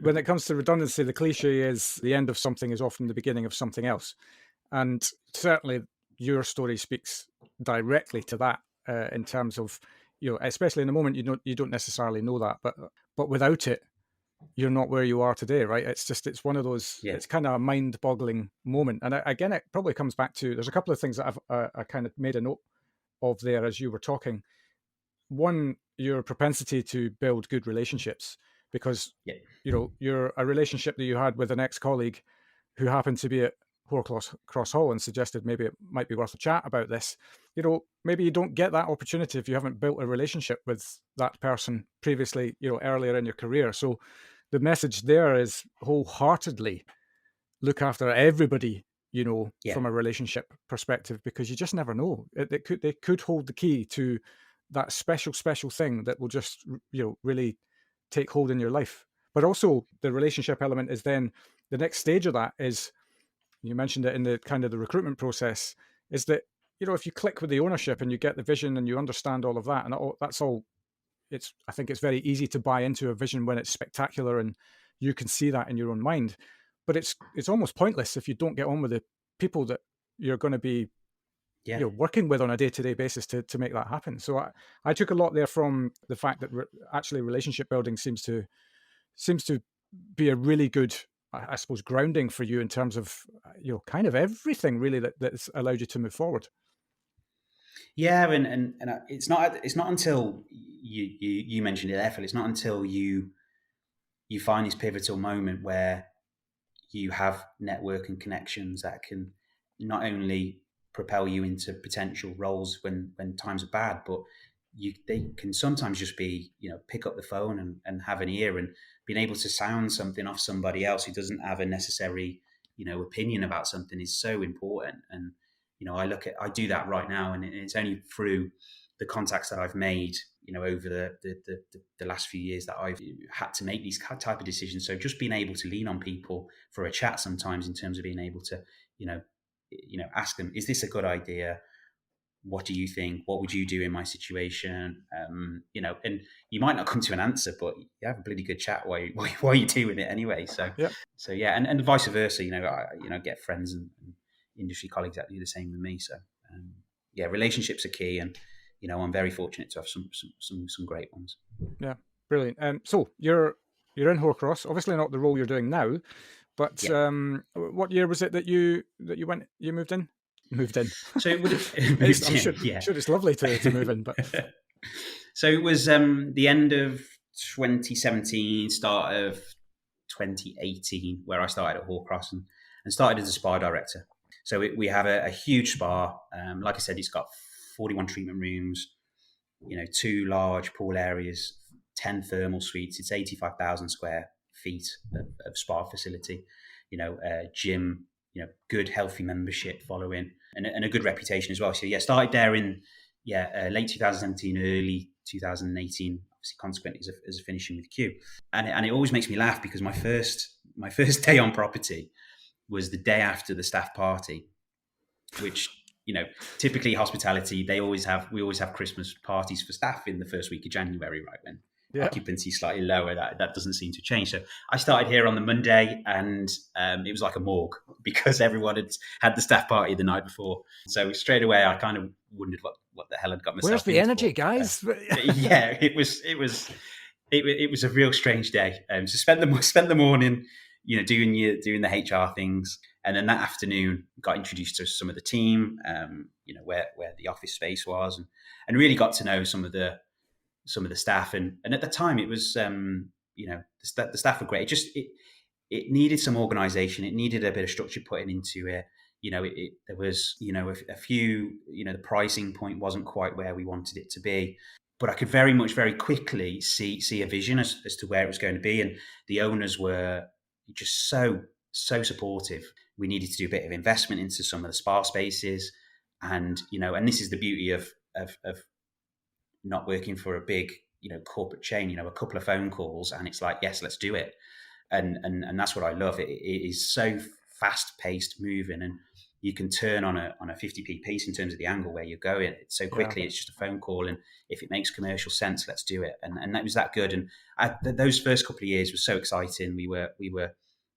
when it comes to redundancy, the cliche is the end of something is often the beginning of something else. And certainly your story speaks directly to that, in terms of, especially in the moment, you don't necessarily know that, but without it, you're not where you are today, right? It's one of those, It's kind of a mind-boggling moment. And again, it probably comes back to, there's a couple of things that I kind of made a note of there as you were talking. One, your propensity to build good relationships, because you're a relationship that you had with an ex-colleague who happened to be at Horcross Hall and suggested maybe it might be worth a chat about this. Maybe you don't get that opportunity if you haven't built a relationship with that person previously, earlier in your career. So the message there is wholeheartedly look after everybody, from a relationship perspective, because you just never know. They could hold the key to that special thing that will just, really take hold in your life. But also the relationship element is then the next stage of that is, you mentioned it in the kind of the recruitment process, is that, if you click with the ownership and you get the vision and you understand all of that, and that's all, I think it's very easy to buy into a vision when it's spectacular and you can see that in your own mind. But it's almost pointless if you don't get on with the people that you're going to be working with on a day-to-day basis to make that happen. So I took a lot there from the fact that actually relationship building seems to be a really good, I suppose, grounding for you in terms of kind of everything really that's allowed you to move forward. Yeah, and it's not until you mentioned it there, Phil. It's not until you find this pivotal moment where you have network and connections that can not only propel you into potential roles when times are bad, but they can sometimes just be, pick up the phone and have an ear, and being able to sound something off somebody else who doesn't have a necessary, opinion about something is so important. And, I do that right now, and it's only through the contacts that I've made, over the last few years that I've had to make these type of decisions. So just being able to lean on people for a chat sometimes, in terms of being able to, ask them, is this a good idea? What do you think? What would you do in my situation? And you might not come to an answer, but you have a bloody good chat while you're doing it anyway. So yeah, and vice versa. I get friends and industry colleagues that do the same with me. So relationships are key, and I'm very fortunate to have some great ones. Yeah, brilliant. So you're in Horcross, obviously not the role you're doing now, but what year was it that you moved in? So it would have moved in. Sure, it's lovely to move in, but so it was the end of 2017, start of 2018, where I started at Horcross and started as a spa director. So we have a huge spa. Like I said, it's got 41 treatment rooms, 2 large pool areas, 10 thermal suites. It's 85,000 square feet of spa facility, gym, good healthy membership following, and a good reputation as well. So started there in late 2017, early 2018, obviously consequently as a finishing with Q. And it always makes me laugh because my first day on property was the day after the staff party, which, typically hospitality, we always have Christmas parties for staff in the first week of January, right? When occupancy is slightly lower, that doesn't seem to change. So I started here on the Monday, and it was like a morgue because everyone had the staff party the night before. So straight away, I kind of wondered what the hell I'd got myself. Where's the energy, guys? It was a real strange day. So spent the morning, doing the HR things, and then that afternoon got introduced to some of the team, where the office space was, and really got to know some of the staff. And at the time, it was the staff were great. It needed some organisation. It needed a bit of structure putting into it. There was a few, the pricing point wasn't quite where we wanted it to be. But I could very quickly see a vision as to where it was going to be. And the owners were just so supportive. We needed to do a bit of investment into some of the spa spaces. And, and this is the beauty of not working for a big, corporate chain, a couple of phone calls and it's like, yes, let's do it. And that's what I love. It is so fast paced moving, and you can turn on a 50p piece in terms of the angle where you're going. It's so quickly. It's just a phone call, and if it makes commercial sense, let's do it. And that was that good. And those first couple of years were so exciting. We were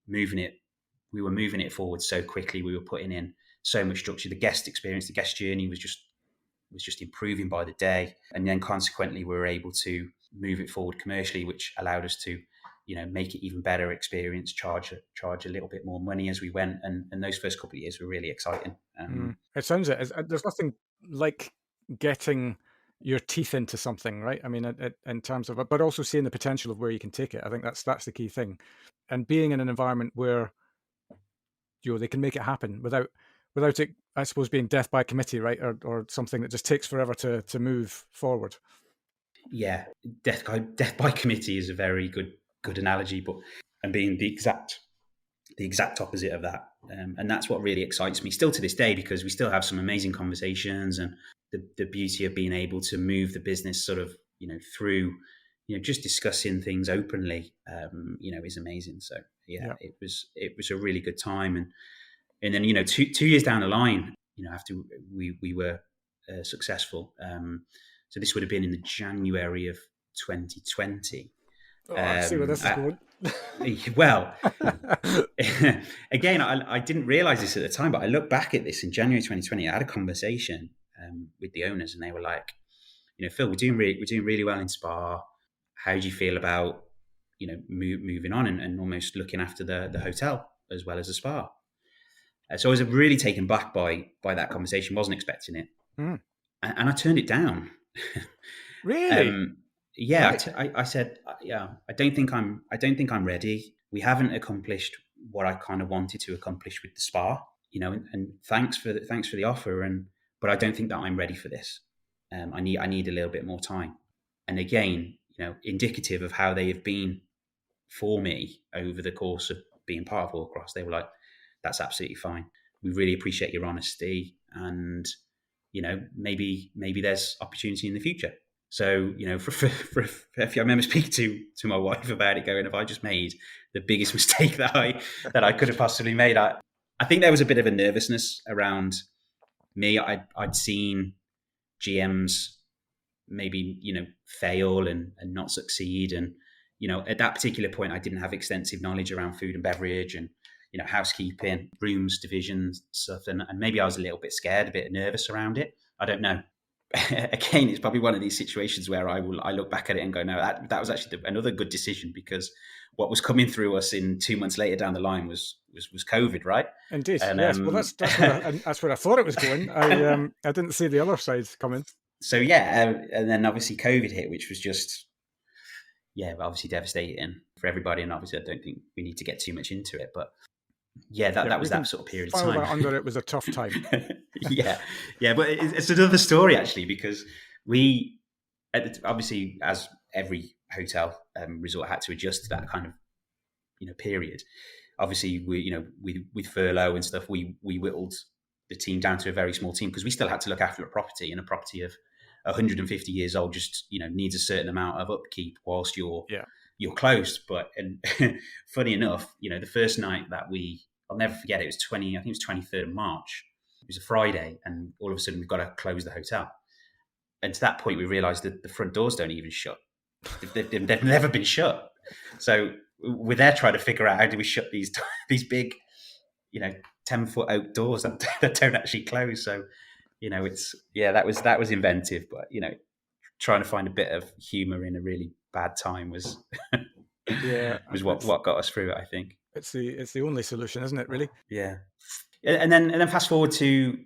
moving it forward so quickly. We were putting in so much structure. The guest experience, the guest journey was just improving by the day. And then consequently, we were able to move it forward commercially, which allowed us to make it even better experience, charge a little bit more money as we went. And those first couple of years were really exciting. It sounds it. There's nothing like getting your teeth into something, right? I mean, in terms of, but also seeing the potential of where you can take it. I think that's the key thing. And being in an environment where, they can make it happen without it, I suppose, being death by committee, right? Or something that just takes forever to move forward. Yeah. Death by committee is a very good analogy, and being the exact opposite of that. And that's what really excites me still to this day, because we still have some amazing conversations, and the beauty of being able to move the business sort of, through, just discussing things openly, is amazing. So it was a really good time. And then, 2 years down the line, after we were successful. So this would have been in the January of 2020. I see where this is going. Well, again, I didn't realize this at the time, but I look back at this in January 2020. I had a conversation with the owners, and they were like, Phil, we're doing really well in spa. How do you feel about, moving on and almost looking after the hotel as well as the spa? So I was really taken back by that conversation. Wasn't expecting it, and I turned it down. Really? Yeah, right. I said, I don't think I'm ready. We haven't accomplished what I kind of wanted to accomplish with the spa, and thanks for the offer, but I don't think that I'm ready for this. I need a little bit more time. And again, indicative of how they have been for me over the course of being part of Allcross. They were like, that's absolutely fine. We really appreciate your honesty, and maybe there's opportunity in the future. So, I remember speaking to my wife about it, going, have I just made the biggest mistake that I could have possibly made? I think there was a bit of a nervousness around me. I'd seen GMs maybe, fail and not succeed. And, at that particular point, I didn't have extensive knowledge around food and beverage and, housekeeping, rooms, divisions, stuff. And maybe I was a little bit scared, a bit nervous around it. I don't know. Again, it's probably one of these situations where I look back at it and go, no, that was actually another good decision, because what was coming through us in 2 months later down the line was COVID, right? Indeed. And, yes. Well, that's where I thought it was going. I didn't see the other side coming. So and then obviously COVID hit, which was just obviously devastating for everybody. And obviously, I don't think we need to get too much into it, but Yeah, that we was can that sort of period of file time. that under it was a tough time. yeah, but it's another story actually, because we, obviously, as every hotel resort had to adjust to that kind of period. Obviously, with furlough and stuff, we whittled the team down to a very small team, because we still had to look after a property, and a property of 150 years old just needs a certain amount of upkeep whilst you're closed. But and funny enough, the first night that I'll never forget it. It was I think it was 23rd of March. It was a Friday, and all of a sudden we've got to close the hotel. And to that point, we realised that the front doors don't even shut. They've never been shut. So we're there trying to figure out, how do we shut these big, 10-foot oak doors that don't actually close. So, that was inventive, but trying to find a bit of humour in a really bad time was was what got us through it, I think. It's the only solution, isn't it? Really? Yeah. And then fast forward to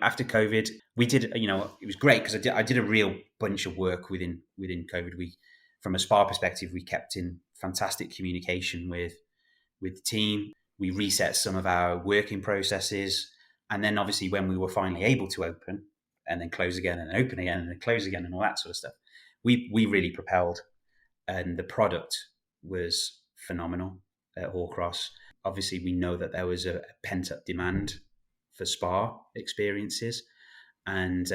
after COVID, we did, it was great because I did a real bunch of work within COVID. From a spa perspective, we kept in fantastic communication with the team. We reset some of our working processes. And then obviously when we were finally able to open and then close again and open again and then close again and all that sort of stuff, we really propelled, and the product was phenomenal at Hallcross. Obviously, we know that there was a pent-up demand for spa experiences, and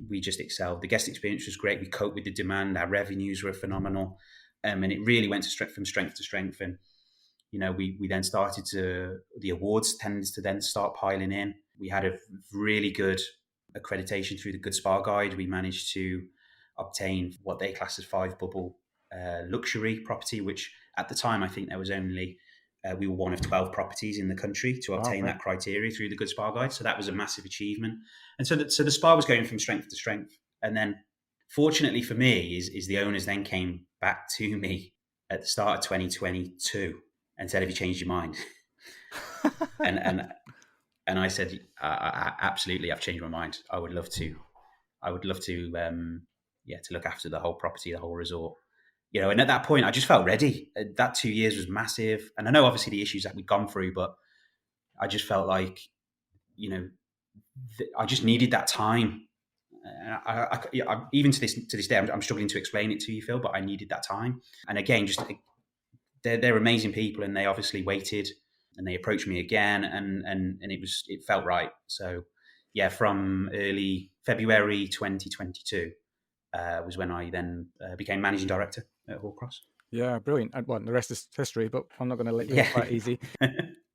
we just excelled. The guest experience was great. We coped with the demand. Our revenues were phenomenal, and it really went from strength to strength. And we then started the awards tended to then start piling in. We had a really good accreditation through the Good Spa Guide. We managed to obtain what they class as 5 bubble luxury property, which at the time I think there was only we were one of 12 properties in the country to obtain that criteria through the Good Spa Guide. So that was a massive achievement. And so the spa was going from strength to strength. And then fortunately for me is the owners then came back to me at the start of 2022 and said, have you changed your mind? and I said, absolutely, I've changed my mind. I would love to to look after the whole property, the whole resort. And at that point, I just felt ready. That 2 years was massive. And I know obviously the issues that we'd gone through, but I just felt like, I just needed that time. I even to this day, I'm struggling to explain it to you, Phil, but I needed that time. And again, just they're amazing people, and they obviously waited, and they approached me again, and it felt right. So yeah, from early February 2022 was when I then became managing director at Hallcross. Yeah, brilliant. Well, the rest is history, but I'm not going to let you off that easy.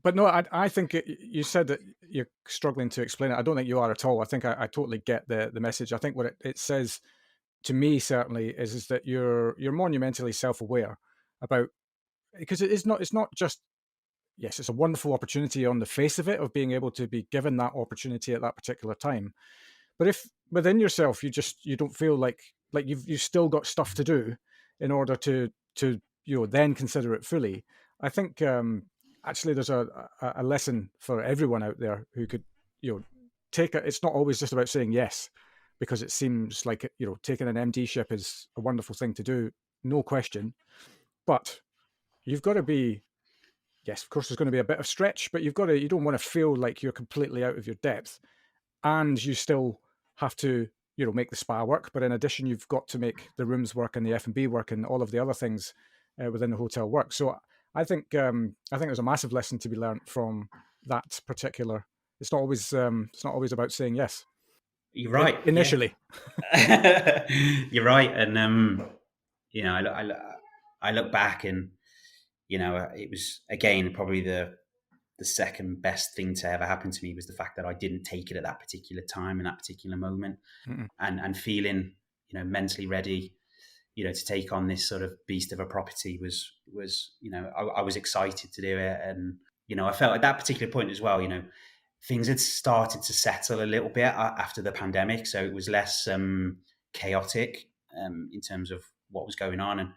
But no, I think you said that you're struggling to explain it. I don't think you are at all. I think I totally get the message. I think what it says to me certainly is that you're monumentally self-aware about, because it's not just, yes, it's a wonderful opportunity on the face of it, of being able to be given that opportunity at that particular time. But if within yourself you don't feel like you've still got stuff to do in order to then consider it fully, I think actually there's a lesson for everyone out there who could take it. It's not always just about saying yes, because it seems like taking an MD ship is a wonderful thing to do, no question. But you've got to be, yes, of course there's going to be a bit of stretch, but you don't want to feel like you're completely out of your depth, and you still have to make the spa work, but in addition you've got to make the rooms work and the F&B work and all of the other things within the hotel work. So I think there's a massive lesson to be learned from that particular. It's not always about saying yes. You're right. Initially. Yeah. You're right. And I look back, and it was again probably the second best thing to ever happen to me was the fact that I didn't take it at that particular time, in that particular moment, and feeling mentally ready to take on this sort of beast of a property was I was excited to do it. And I felt at that particular point as well, things had started to settle a little bit after the pandemic, so it was less chaotic in terms of what was going on. And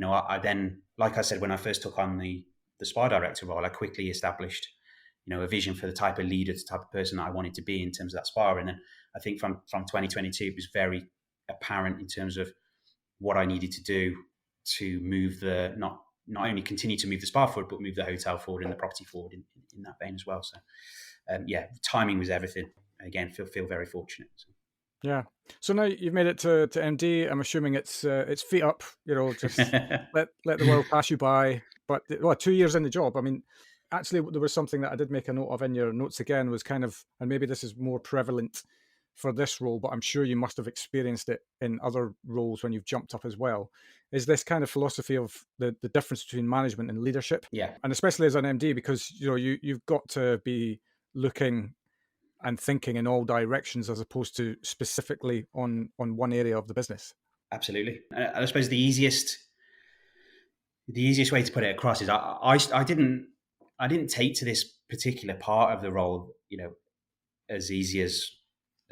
I then, like I said, when I first took on the spa director role, I quickly established a vision for the type of leader, the type of person that I wanted to be in terms of that spa. And then I think from 2022 it was very apparent in terms of what I needed to do to move not not only continue to move the spa forward, but move the hotel forward and the property forward in that vein as well. So, timing was everything. Again, feel very fortunate. So. Yeah. So now you've made it to MD. I'm assuming it's feet up. Just let the world pass you by. But 2 years in the job. I mean, actually, there was something that I did make a note of in your notes again. Was kind of, and maybe this is more prevalent for this role, but I'm sure you must have experienced it in other roles when you've jumped up as well. Is this kind of philosophy of the difference between management and leadership? Yeah. And especially as an MD, because you've got to be looking and thinking in all directions as opposed to specifically on one area of the business. Absolutely. And I suppose the easiest way to put it across is I didn't take to this particular part of the role, as easy as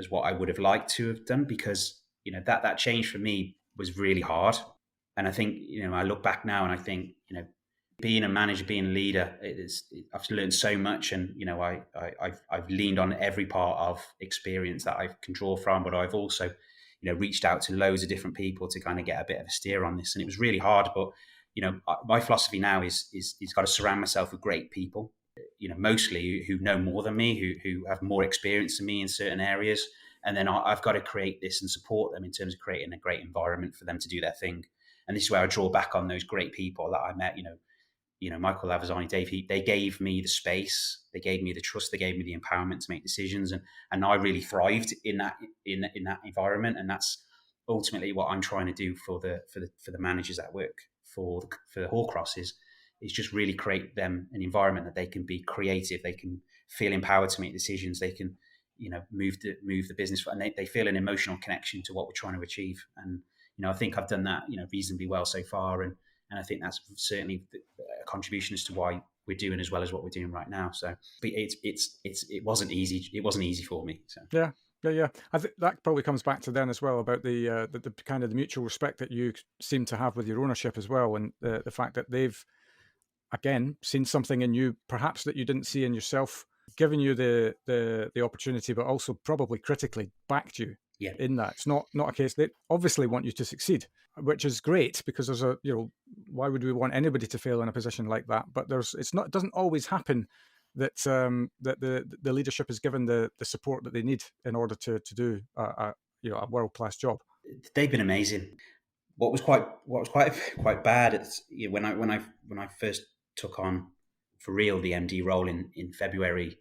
what I would have liked to have done, because that change for me was really hard. And I think I look back now and I think being a manager, being a leader, I've learned so much, and I've leaned on every part of experience that I can draw from, but I've also reached out to loads of different people to kind of get a bit of a steer on this, and it was really hard. But my philosophy now is got to surround myself with great people, mostly who know more than me, who have more experience than me in certain areas, and then I've got to create this and support them in terms of creating a great environment for them to do their thing. And this is where I draw back on those great people that I met, Michael Lavazani, Dave, they gave me the space, they gave me the trust, they gave me the empowerment to make decisions, and I really thrived in that environment. And that's ultimately what I'm trying to do for the managers that work for Horcross is just really create them an environment that they can be creative, they can feel empowered to make decisions, they can move the business, and they feel an emotional connection to what we're trying to achieve. And I think I've done that reasonably well so far, and I think that's certainly a contribution as to why we're doing as well as what we're doing right now. So, but it wasn't easy. It wasn't easy for me. So. Yeah. I think that probably comes back to then as well about the kind of the mutual respect that you seem to have with your ownership as well, and the fact that they've again seen something in you perhaps that you didn't see in yourself, given you the opportunity, but also probably critically backed you. Yeah. In that, it's not a case they obviously want you to succeed, which is great, because there's why would we want anybody to fail in a position like that? But it doesn't always happen that that the leadership is given the support that they need in order to do a world-class job. They've been amazing. What was quite bad when I first took on for real the MD role in February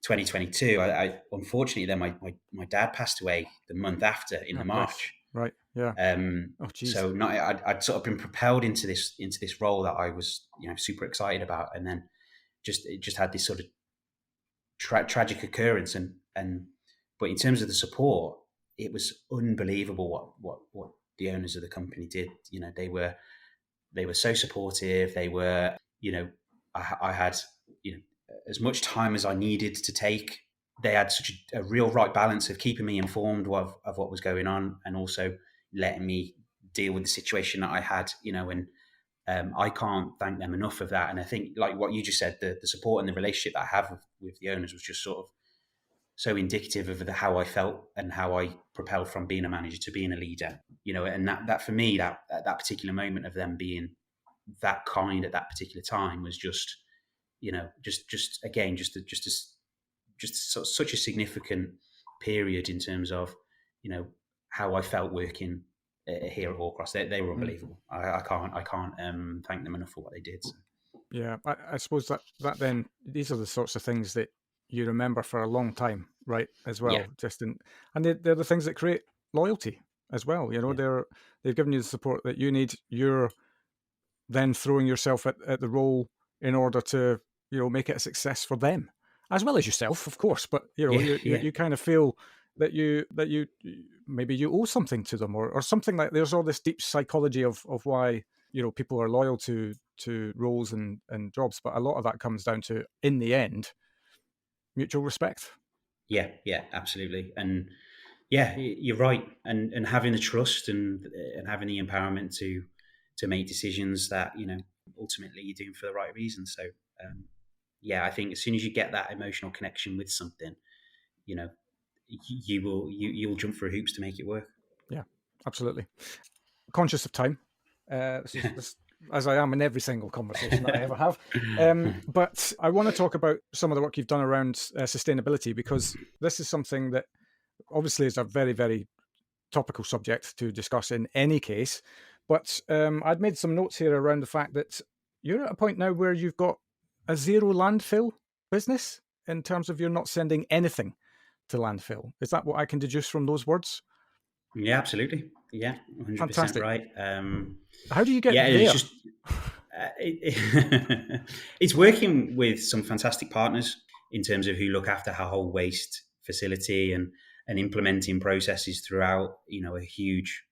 2022, I unfortunately then my dad passed away the month after in March. Right. Yeah. So I'd sort of been propelled into this role that I was super excited about, and then it just had this sort of tragic occurrence, and but in terms of the support, it was unbelievable what the owners of the company did. They were so supportive. They were I had as much time as I needed to take. They had such a real right balance of keeping me informed of what was going on, and also letting me deal with the situation that I had, and I can't thank them enough of that. And I think, like what you just said, the support and the relationship that I have with the owners was just sort of so indicative of how I felt and how I propelled from being a manager to being a leader, and that for me, that particular moment of them being that kind at that particular time was just, such a significant period in terms of, how I felt working here at Horcross. They were unbelievable. I can't thank them enough for what they did. So. Yeah, I suppose that then these are the sorts of things that you remember for a long time, right? As well, Yeah. And they're the things that create loyalty as well. They've given you the support that you need. You're then throwing yourself at the role in order to make it a success for them as well as yourself, of course. But you kind of feel that you maybe you owe something to them, or something like. There's all this deep psychology of why people are loyal to roles and jobs, but a lot of that comes down to, in the end, mutual respect. Yeah, absolutely. And yeah, you're right. And having the trust and having the empowerment to make decisions that, ultimately you're doing for the right reasons. So, I think as soon as you get that emotional connection with something, you'll jump through hoops to make it work. Yeah, absolutely. Conscious of time. Let's as I am in every single conversation that I ever have. But I want to talk about some of the work you've done around sustainability, because this is something that obviously is a very, very topical subject to discuss in any case. But I'd made some notes here around the fact that you're at a point now where you've got a zero landfill business in terms of you're not sending anything to landfill. Is that what I can deduce from those words? Yeah, absolutely. Yeah, 100% Fantastic. right. How do you get Yeah, there? it's just it's working with some fantastic partners in terms of who look after our whole waste facility and implementing processes throughout, a huge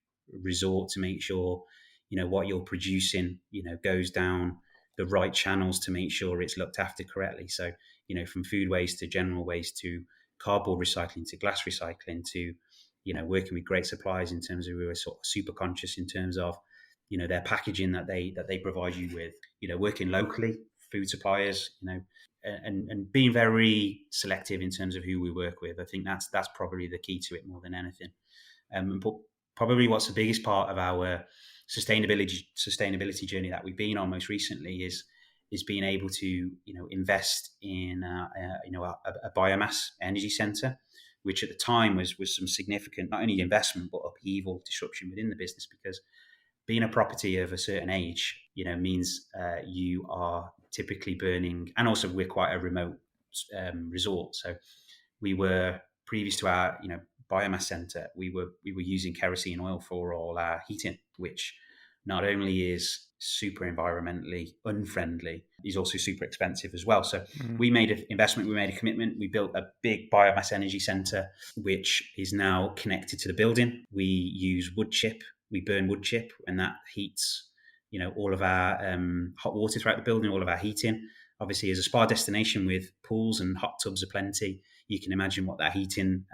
resort to make sure, what you're producing, goes down the right channels to make sure it's looked after correctly. So, from food waste to general waste to cardboard recycling to glass recycling to, working with great suppliers in terms of we were sort of super conscious in terms of, their packaging that they provide you with, working locally, food suppliers, and being very selective in terms of who we work with. I think that's probably the key to it more than anything. But probably what's the biggest part of our sustainability journey that we've been on most recently is being able to invest in a biomass energy center, which at the time was some significant not only investment but upheaval disruption within the business, because being a property of a certain age, means you are typically burning, and also we're quite a remote resort. So we were previous to our, biomass center, we were using kerosene oil for all our heating, which not only is super environmentally unfriendly, is also super expensive as well. So we made an investment, we made a commitment, we built a big biomass energy center, which is now connected to the building. We use wood chip. We burn wood chip, and that heats, all of our hot water throughout the building, all of our heating. Obviously, as a spa destination with pools and hot tubs aplenty, you can imagine what that heating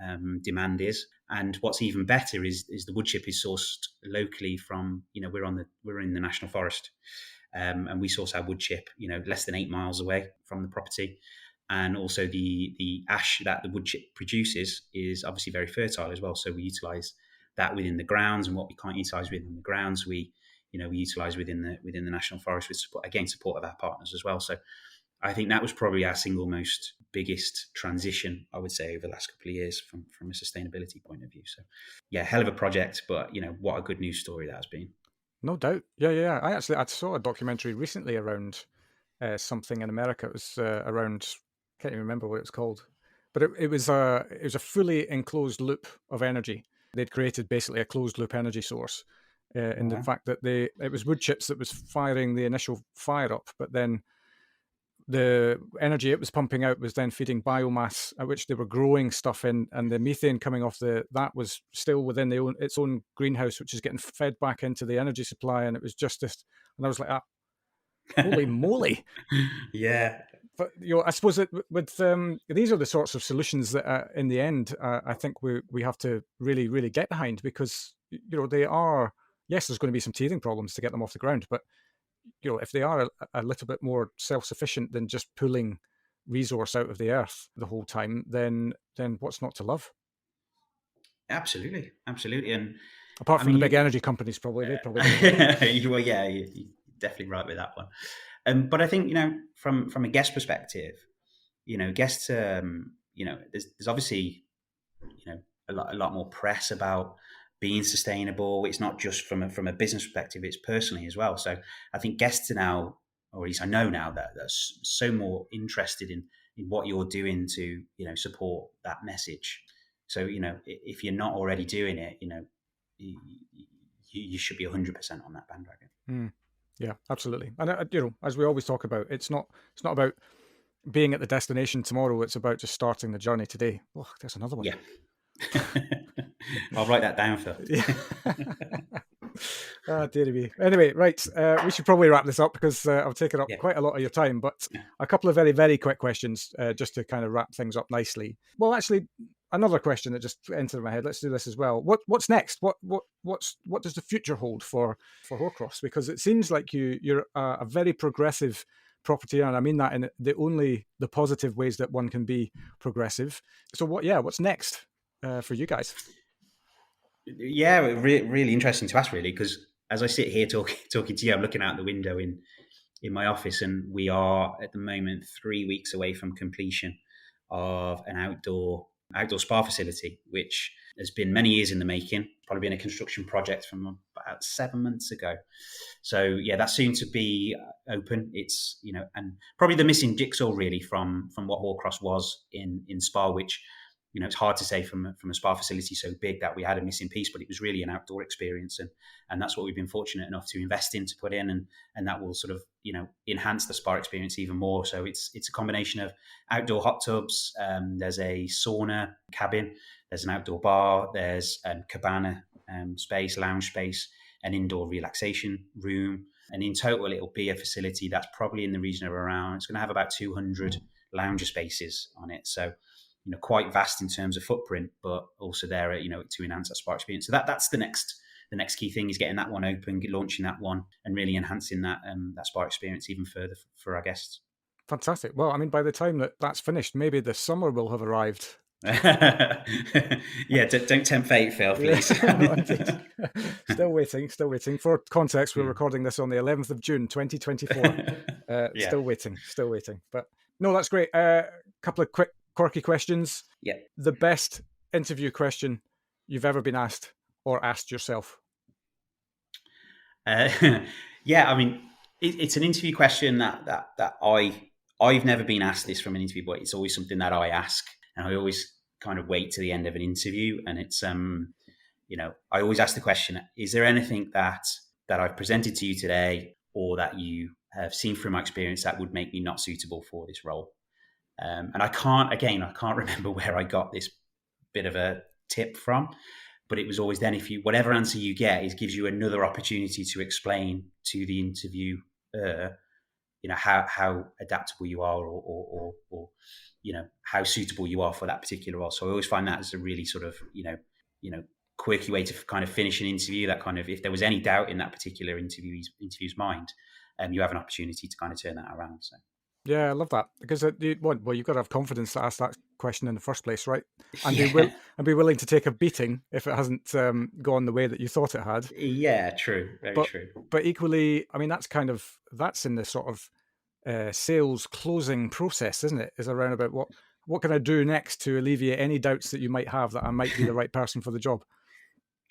demand is. And what's even better is the wood chip is sourced locally from, we're in the national forest, and we source our wood chip, less than 8 miles away from the property. And also the ash that the wood chip produces is obviously very fertile as well. So we utilise that within the grounds, and what we can't utilise within the grounds, we utilise within the national forest with support of our partners as well. So I think that was probably our single most biggest transition, I would say, over the last couple of years from a sustainability point of view. So yeah, hell of a project, but what a good news story that has been. No doubt. Yeah. I saw a documentary recently around something in America. It was around, can't even remember what it was called, but it was a fully enclosed loop of energy. They'd created basically a closed loop energy source in the fact that it was wood chips that was firing the initial fire up, but then the energy it was pumping out was then feeding biomass at which they were growing stuff in, and the methane coming off that was still within its own greenhouse, which is getting fed back into the energy supply. And it was just this, and I was like, holy moly. Yeah. But I suppose that with these are the sorts of solutions that in the end I think we have to really, really get behind, because they are, yes, there's going to be some teething problems to get them off the ground, but if they are a little bit more self-sufficient than just pulling resource out of the earth the whole time, then what's not to love? Absolutely. And apart from the big energy companies, probably they probably well, yeah, you're definitely right with that one. But I think from a guest perspective, guests, there's obviously a lot more press about being sustainable. It's not just from a business perspective; it's personally as well. So I think guests are now, or at least I know now, that they're so more interested in what you're doing to support that message. So if you're not already doing it, you should be 100% on that bandwagon. Yeah, absolutely. And as we always talk about, it's not about being at the destination tomorrow. It's about just starting the journey today. Oh, there's another one. Yeah. I'll write that down, Phil. Dear me. Anyway, right. We should probably wrap this up, because I've taken up quite a lot of your time. But a couple of very, very quick questions just to kind of wrap things up nicely. Well, actually, another question that just entered my head. Let's do this as well. What's next? What does the future hold for Horcross? Because it seems like you're a very progressive property, and I mean that in the positive ways that one can be progressive. So what's next for you guys? Yeah, really interesting to ask, really, because as I sit here talking to you, I'm looking out the window in my office, and we are at the moment 3 weeks away from completion of an outdoor spa facility, which has been many years in the making. Probably been a construction project from about 7 months ago. So yeah, that's soon to be open. It's, and probably the missing jigsaw really from what Horcross was in Spa, which, it's hard to say from a spa facility so big that we had a missing piece, but it was really an outdoor experience, and that's what we've been fortunate enough to invest in, to put in, and that will sort of enhance the spa experience even more. So it's a combination of outdoor hot tubs. There's a sauna cabin. There's an outdoor bar. There's cabana space, lounge space, an indoor relaxation room, and in total it'll be a facility that's probably in the region of around. It's going to have about 200 lounger spaces on it. So quite vast in terms of footprint, but also there, to enhance that spa experience. So that's the next key thing, is getting that one open, launching that one, and really enhancing that spa experience even further for our guests. Fantastic. Well, I mean, by the time that's finished, maybe the summer will have arrived. Yeah, don't tempt fate, Phil, please. Still waiting. For context, we're recording this on the 11th of June, 2024. Still waiting. But no, that's great. Couple of quick, quirky questions. Yeah. The best interview question you've ever been asked or asked yourself? Yeah, I mean, it's an interview question that I've never been asked this from an interview, but it's always something that I ask, and I always kind of wait to the end of an interview, and it's I always ask the question: is there anything that I've presented to you today, or that you have seen from my experience, that would make me not suitable for this role? And I can't remember where I got this bit of a tip from, but it was always then, whatever answer you get, it gives you another opportunity to explain to the interviewer, how adaptable you are, or how suitable you are for that particular role. So I always find that as a really sort of, quirky way to kind of finish an interview, that kind of, if there was any doubt in that particular interview's mind, you have an opportunity to kind of turn that around. So. Yeah, I love that, because you've got to have confidence to ask that question in the first place, right? And be willing to take a beating if it hasn't gone the way that you thought it had. Yeah, true, very true. But equally, I mean, that's in the sort of sales closing process, isn't it? Is around about what can I do next to alleviate any doubts that you might have that I might be the right person for the job.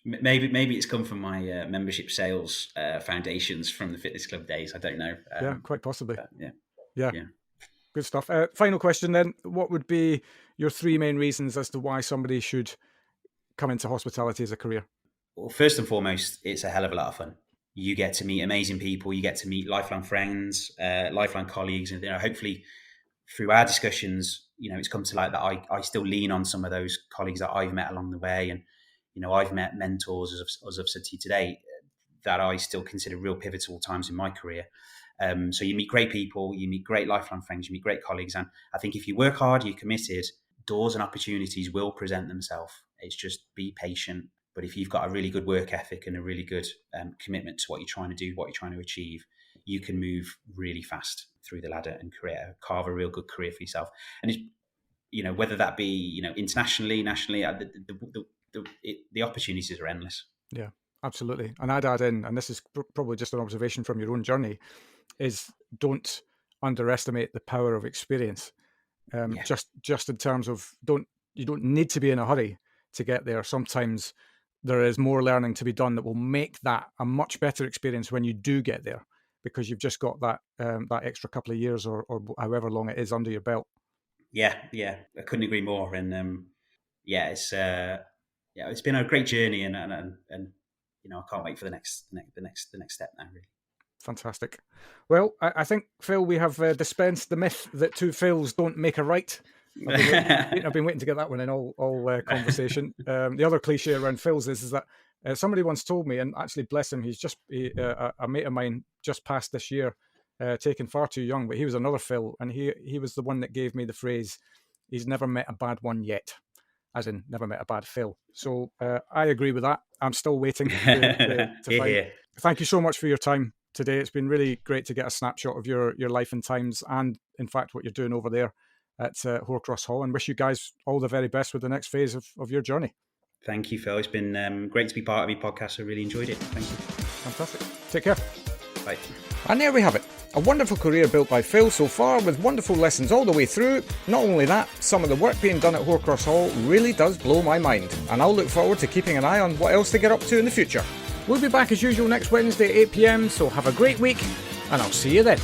Maybe it's come from my membership sales foundations from the fitness club days. I don't know. Yeah, quite possibly. Yeah. Good stuff. Final question then. What would be your 3 main reasons as to why somebody should come into hospitality as a career? Well, first and foremost, it's a hell of a lot of fun. You get to meet amazing people. You get to meet lifelong friends, lifelong colleagues. And hopefully through our discussions, it's come to light that I still lean on some of those colleagues that I've met along the way. And, I've met mentors, as I've said to you today, that I still consider real pivotal times in my career. So you meet great people, you meet great lifelong friends, you meet great colleagues. And I think if you work hard, you're committed, doors and opportunities will present themselves. It's just be patient. But if you've got a really good work ethic and a really good commitment to what you're trying to do, what you're trying to achieve, you can move really fast through the ladder and carve a real good career for yourself. And it's, whether that be, internationally, nationally, the opportunities are endless. Yeah, absolutely. And I'd add in, and this is probably just an observation from your own journey, is don't underestimate the power of experience. Just in terms of you don't need to be in a hurry to get there. Sometimes there is more learning to be done that will make that a much better experience when you do get there, because you've just got that extra couple of years or however long it is under your belt. Yeah, I couldn't agree more. And it's been a great journey, and I can't wait for the next step now, really. Fantastic. Well, I think, Phil, we have dispensed the myth that 2 Phils don't make a right. I've been waiting to get that one in all conversation. The other cliche around Phils is that somebody once told me, and actually bless him, a mate of mine just passed this year, taken far too young, but he was another Phil, and he was the one that gave me the phrase, he's never met a bad one yet, as in never met a bad Phil. So I agree with that. I'm still waiting to find. Thank you so much for your time today. It's been really great to get a snapshot of your life and times, and in fact what you're doing over there at Horcross Hall, and wish you guys all the very best with the next phase of your journey. Thank you, Phil. It's been great to be part of your podcast. I really enjoyed it. Thank you. Fantastic. Take care. Bye. And there we have it. A wonderful career built by Phil so far, with wonderful lessons all the way through. Not only that, some of the work being done at Horcross Hall really does blow my mind, and I'll look forward to keeping an eye on what else they get up to in the future. We'll be back as usual next Wednesday at 8 PM, so have a great week, and I'll see you then.